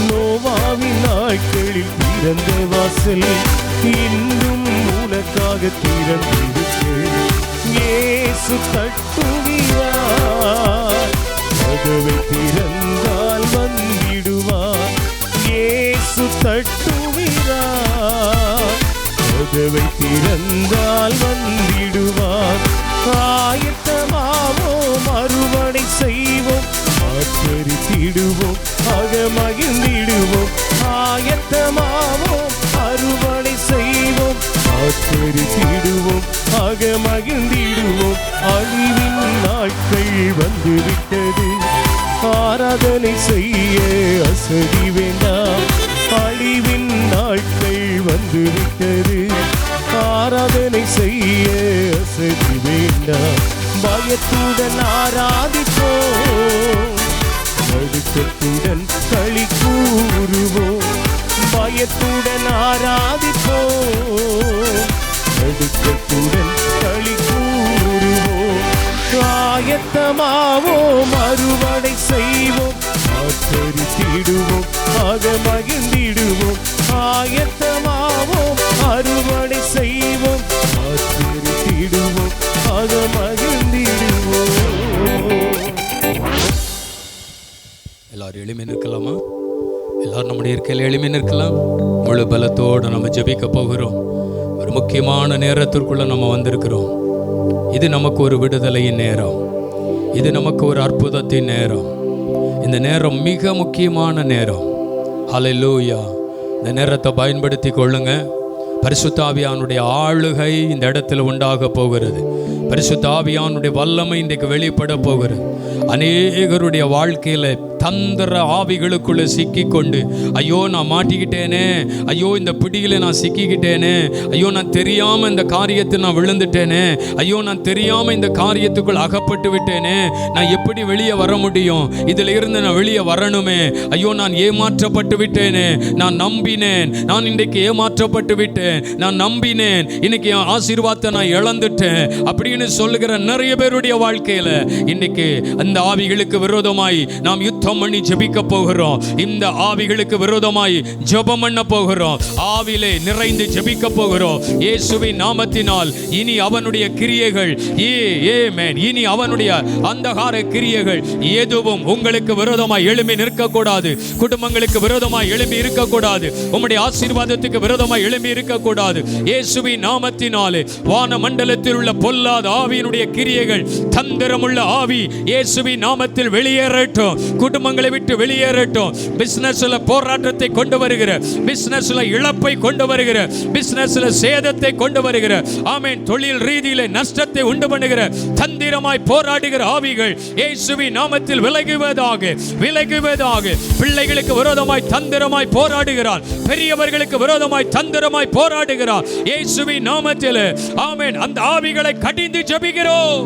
நோவாவின் நாட்களில் திறந்த வாசல் இன்னும் உனக்காக திறந்திருக்க. இயேசு தட்டுகிறார், கதவை திறந்தால் வந்திடுவார். இயேசு தட்டுகிறார், கதவை திறந்தால் வந்திடுவார். ஆயத்தமாவோம், அறுவடை செய்வோம், ஆர்ப்பரித்திடுவோம், மகிழ்ந்திடுவோம். ஆயத்தமாவோம், அறுவடை செய்வோம், ஆர்ப்பரித்திடுவோம், மகிழ்ந்திடுவோம். அழிவின் நாட்கள் வந்துவிட்டது. ஆராதனை செய்ய அசதி வேண்டாம், அழிவின் நாட்கள் வந்துவிட்டது. ஆராதனை செய்ய அசதி வேண்டாம், பயத்துடன் ஆராதிப்போம், நடுக்கத்துடன் களி கூறுவோம். பயத்துடன் ஆராதிப்போம், நடுக்கத்துடன் களி கூறுவோம். ஆயத்தமாவோம், அறுவடை செய்வோம், ஆச்சரித்திடுவோம், ஆக மகிழ்ந்திடுவோம். ஆயத்தமாவோம், அறுவடை செய்வோம், ஆச்சரித்திடுவோம், ஆக மகிழ்ந்திடுவோம். எல்லாரும் எளிமை நிற்கலாமா? எல்லாரும் நம்முடைய இருக்கையில் எளிமை நிற்கலாம். முழு பலத்தோடு நம்ம ஜெபிக்க போகிறோம். ஒரு முக்கியமான நேரத்திற்குள்ள நம்ம வந்திருக்கிறோம். இது நமக்கு ஒரு விடுதலையின் நேரம், இது நமக்கு ஒரு அற்புதத்தின் நேரம். இந்த நேரம் மிக முக்கியமான நேரம். ஹல்லேலூயா. இந்த நேரத்தை பயன்படுத்தி கொள்ளுங்க. பரிசுத்த ஆவியானுடைய ஆளுகை இந்த இடத்துல உண்டாக போகிறது. பரிசுத்த ஆவியானுடைய வல்லமை இன்றைக்கு வெளிப்பட போகிறது. அநேகருடைய வாழ்க்கையில தந்திர ஆவிகளுக்குள்ள சிக்கிக்கொண்டு, ஐயோ நான் மாட்டிக்கிட்டேனே, ஐயோ இந்த பிடியில நான் சிக்கிக்கிட்டேனே, ஐயோ நான் தெரியாம இந்த காரியத்தை நான் விழுந்துட்டேனே, ஐயோ நான் தெரியாம இந்த காரியத்துக்குள் அகப்பட்டு விட்டேனே, நான் எப்படி வெளியே வர முடியும்? இதுல இருந்து நான் வெளியே வரணுமே, ஐயோ நான் ஏமாற்றப்பட்டு விட்டேனே, நான் நம்பினேன், நான் இன்றைக்கு ஏமாற்றப்பட்டு விட்டேன், நான் நம்பினேன், இன்னைக்கு என் ஆசீர்வாதத்தை நான் இழந்துட்டேன் அப்படின்னு சொல்லுகிற நிறைய பேருடைய வாழ்க்கையில இன்னைக்கு அந்த ஆவிகளுக்கு விரோதமாய் நாம் யுத்தம் பண்ணி ஜெபிக்க போகிறோம். இந்த ஆவிகளுக்கு விரோதமாய் ஜெபம் பண்ண போகிறோம். ஆவிலே நிறைந்து ஜெபிக்க போகிறோம். இயேசுவின் நாமத்தினால் இனி அவனுடைய கிரியைகள் இனி அவனுடைய அந்தகார கிரியைகள் எதுவும் உங்களுக்கு விரோதமாய் எழும்பி நிற்கக்கூடாது. குடும்பங்களுக்கு விரோதமாய் எழும்பி இருக்கக்கூடாது. உம்முடைய ஆசீர்வாதத்துக்கு விரோதமாய் எழும்பி இருக்கக்கூடாது. இயேசுவின் நாமத்தினாலே வான மண்டலத்தில் உள்ள பொல்லாத ஆவியினுடைய கிரியைகள், தந்திரமுள்ள ஆவி இயேசுவின் நாமத்தில் வெளியேறட்டும். குடும்பங்களை விட்டு வெளியேறட்டும். பிசினஸ்ல போராட்டத்தை கொண்டு வருகிற, பிசினஸ்ல இழப்பை கொண்டு வருகிற, பிசினஸ்ல சேதத்தை கொண்டு வருகிற, ஆமென், தொழில் ரீதியிலே நஷ்டத்தை உண்டு பண்ணுகிற தந்திரமாய் போராடுகிற ஆவிகள் இயேசுவின் நாமத்தில் விலகுவதாக, விலகுவதாக. பிள்ளைகளுக்கு விரோதமாய் தந்திரமாய் போராடுகிறான், பெரியவர்களுக்கு விரோதமாய் தந்திரமாய் போராடுகிறான். இயேசுவின் நாமத்தில் ஆமென். அந்த ஆவிகளை கடிந்து ஜெபிக்கிறோம்,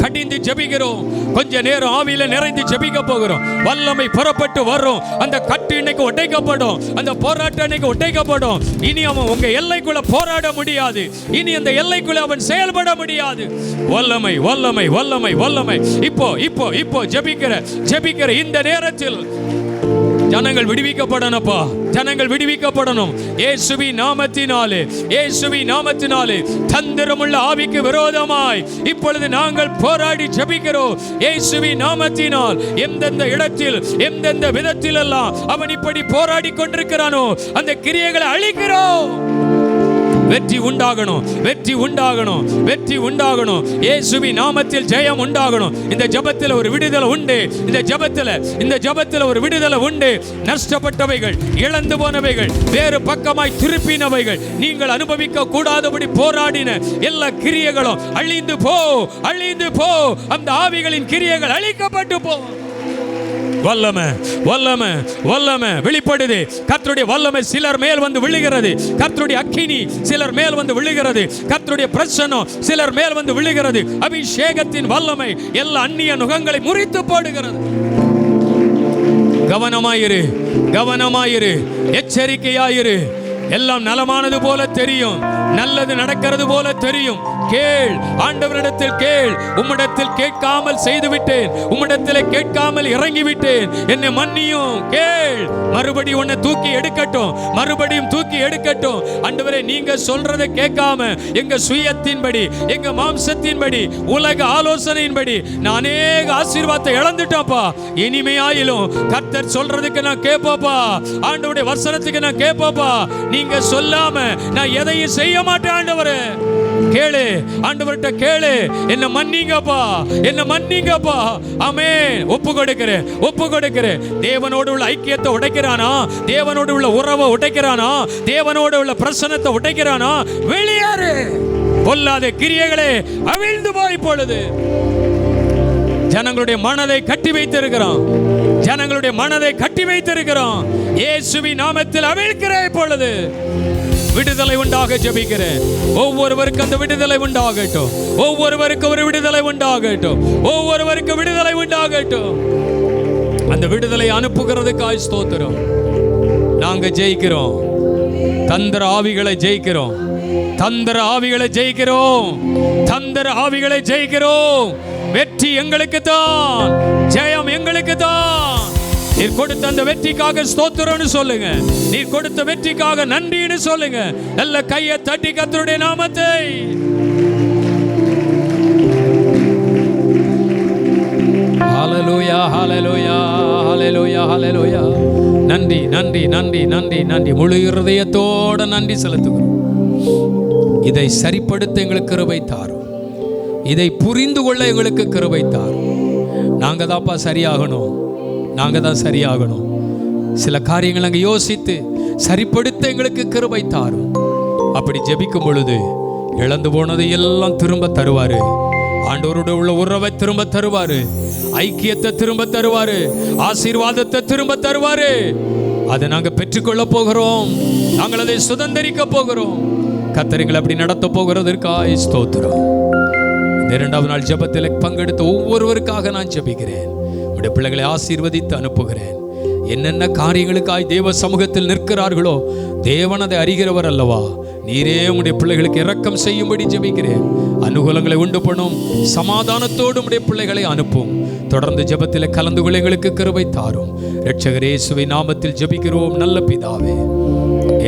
கடிந்து ஜெபிக்கிறோம். கொஞ்ச நேரம் ஆவியில நிறைந்து ஜெபிக்க போகிறோம். வல்லமை புறப்பட்டு வரும். அந்த கட்டு இன்னைக்கு உடைக்கப்படும், அந்த போராட்டம் இன்னைக்கு உடைக்கப்படும். இனி அவன் உங்க எல்லைக்குள்ள போராட முடியாது. இனி அந்த எல்லைக்குள்ள அவன் செயல்பட முடியாது. வல்லமை, வல்லமை, வல்லமை, வல்லமை. இப்போ இப்போ இப்போ ஜெபிக்கிற இந்த நேரத்தில் ஜனங்கள் விடுவிக்கப்படணும்ப்பா, ஜனங்கள் விடுவிக்கப்படணும். இயேசுவின் நாமத்தினாலே, இயேசுவின் நாமத்தினாலே தந்திரமுள்ள ஆவிக்கு விரோதமாய் இப்பொழுது நாங்கள் போராடி ஜெபிக்கிறோம். இயேசுவின் நாமத்தினால் எந்தெந்த இடத்தில், எந்தெந்த விதத்தில் எல்லாம் அவன் இப்படி போராடி கொண்டிருக்கிறானோ அந்த கிரியைகளை அழிக்கிறோம். வெற்றி உண்டாகணும், வெற்றி உண்டாகணும், வெற்றி உண்டாகணும். இயேசுவின் நாமத்தில் ஜெயம் உண்டாகணும். இந்த ஜெபத்தில் ஒரு விடுதலை உண்டு. இந்த ஜெபத்தில் ஒரு விடுதலை உண்டு. நஷ்டப்பட்டவைகள், இழந்து போனவைகள், வேறு பக்கமாய் திருப்பினவைகள், நீங்கள் அனுபவிக்க கூடாதபடி போராடின எல்லா கிரியைகளும் அழிந்து போ, அழிந்து போ. அந்த ஆவிகளின் கிரியைகள் அழிக்கப்பட்டு போ. வல்லமை, வல்லமை, வல்லமை வெளிப்படுது. கர்த்தருடைய வல்லமை சிலர் மேல் வந்து விழுகிறது. கர்த்தருடைய அக்கினி சிலர் மேல் வந்து விழுகிறது. கர்த்தருடைய பிரசன்னம் சிலர் மேல் வந்து விழுகிறது. அபிஷேகத்தின் வல்லமை எல்லா அந்நிய நுகங்களை முறித்து போடுகிறது. கவனமாயிரு, கவனமாயிரு, எச்சரிக்கையாயிரு. எல்லாம் நலமானது போல தெரியும், நல்லது நடக்கிறது போல தெரியும். கேள், ஆண்டவரிடத்தில் கேள். உம்மிடத்தில் கேட்காமல் செய்து விட்டேன், உம்மிடத்தில் கேட்காமல் இறங்கி விட்டேன், என்னை மன்னியும். கேள், மறுபடியும் உன்னை தூக்கி எடுக்கட்டும், மறுபடியும் தூக்கி எடுக்கட்டும். ஆண்டவரே, நீங்க சொல்றதை கேட்காம எங்க சுயத்தின்படி, எங்க மாம்சத்தின்படி, உலக ஆலோசனையின்படி நான் அநேக ஆசீர்வாதத்தை இழந்துட்டோம்ப்பா. இனிமையாயிலும் கர்த்தர் சொல்றதுக்கு நான் கேட்போப்பா, ஆண்டவருடைய வசனத்துக்கு நான் கேட்போப்பா. நீங்க சொல்லாம நான் எதையும் செய்ய மாட்டேன். ஆண்டவரே கேளு, ஆண்டவர்கிட்ட கேளு, என்ன மன்னிங்கப்பா, என்ன மன்னிங்கப்பா. ஆமென். ஒப்பு கொடுக்கிறேன், ஒப்பு கொடுக்கிறேன். தேவனோடு உள்ள ஐக்கியத்தை உடைக்கிறானா, தேவனோடு உள்ள உறவை உடைக்கிறானா, தேவனோடு உள்ள பிரசன்னத்தை உடைக்கிறானா, வெளியேறு. பொல்லாத கிரியைகளே அவிழ்ந்து போய் பொழுது ஜனங்களுடைய மனதை கட்டி வைத்திருக்கிறோம். ஜனங்களுடைய மனதை கட்டி வைத்திருக்கிறோம். இயேசுவின் நாமத்தில் அவிழ்க்கிறேன். இப்பொழுது விடுதலை உண்டாக ஜெபிக்கிறேன். ஒவ்வொருவருக்கு அந்த விடுதலை உண்டாகட்டும். ஒவ்வொருவருக்கு ஒரு விடுதலை உண்டாகட்டும். ஒவ்வொருவருக்கு விடுதலை உண்டாகட்டும். அந்த விடுதலை அனுப்புகிறதுக்காய் ஸ்தோத்திரம். நாங்க ஜெயிக்கிறோம். தந்திர ஆவிகளை ஜெயிக்கிறோம். தந்திர ஆவிகளை ஜெயிக்கிறோம். தந்திர ஆவிகளை ஜெயிக்கிறோம். வெற்றி எங்களுக்கு தான். ஜெயம் எங்களுக்கு தான். நீர் கொடுத்த அந்த வெற்றிக்காக ஸ்தோத்திரம்னு சொல்லுங்க. நீர் கொடுத்த வெற்றிக்காக நன்றின்னு சொல்லுங்க. நல்ல கையை தட்டி கர்த்தருடைய நாமத்தை ஹல்லேலூயா, ஹல்லேலூயா, ஹல்லேலூயா, ஹல்லேலூயா. நன்றி, நன்றி, நன்றி, நன்றி, நன்றி. முழு இருதயத்தோட நன்றி செலுத்துகிறோம். இதை சரிப்படுத்த எங்களுக்கு கிருபை தாரும். இதை புரிந்து கொள்ள எங்களுக்கு கிருபை தாரும். நாங்க தான்ப்பா சரியாகணும். நாங்க தான் சரியாகணும். சில காரியங்கள் நாங்கள் யோசித்து சரிப்படுத்த எங்களுக்கு கிருபை தாரும். அப்படி ஜெபிக்கும் பொழுது இழந்து போனதை எல்லாம் திரும்ப தருவாரு. ஆண்டவரோட உள்ள உறவை திரும்ப தருவாரு. ஐக்கியத்தை திரும்ப தருவாரு. ஆசீர்வாதத்தை திரும்ப தருவாரு. அதை நாங்கள் பெற்றுக்கொள்ள போகிறோம். நாங்கள் அதை சுதந்திரிக்க போகிறோம். கர்த்தர் அப்படி நடத்த போகிறதற்காக ஸ்தோத்திரம். இந்த 2வது நாள் ஜெபத்தில் பங்கெடுத்த ஒவ்வொருவருக்காக நான் ஜெபிக்கிறேன். உடைய பிள்ளைகளை ஆசீர்வதித்து அனுப்புகிறேன். என்னென்ன காரியங்களுக்காய் தேவ சமூகத்தில் நிற்கிறார்களோ தேவன் அதை அறிகிறவர் அல்லவா. நீரே உடைய பிள்ளைகளுக்கு இரக்கம் செய்யும்படி ஜெபிக்கிறேன். அனுகூலங்களை உண்டு பண்ணும். சமாதானத்தோடு உடைய பிள்ளைகளை அனுப்பும். தொடர்ந்து ஜெபத்தில் கலந்து கொள்ள எங்களுக்கு கிருபை தாரும். இரட்சகர் இயேசுவின் நாமத்தில் ஜெபிக்கிறோம் நல்ல பிதாவே.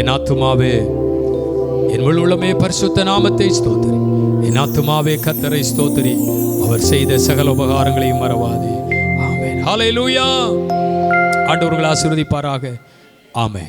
என் ஆத்துமாவே என் முழு உள்ளமே பரிசுத்த நாமத்தை ஸ்தோத்திரி. என் ஆத்துமாவே கர்த்தரை ஸ்தோத்திரி. அவர் செய்த சகல உபகாரங்களையும் மறவாதே. ஆமென். ஹல்லேலூயா. ஆண்டவர்களை ஆசீர்வதிப்பாராக. ஆமென்.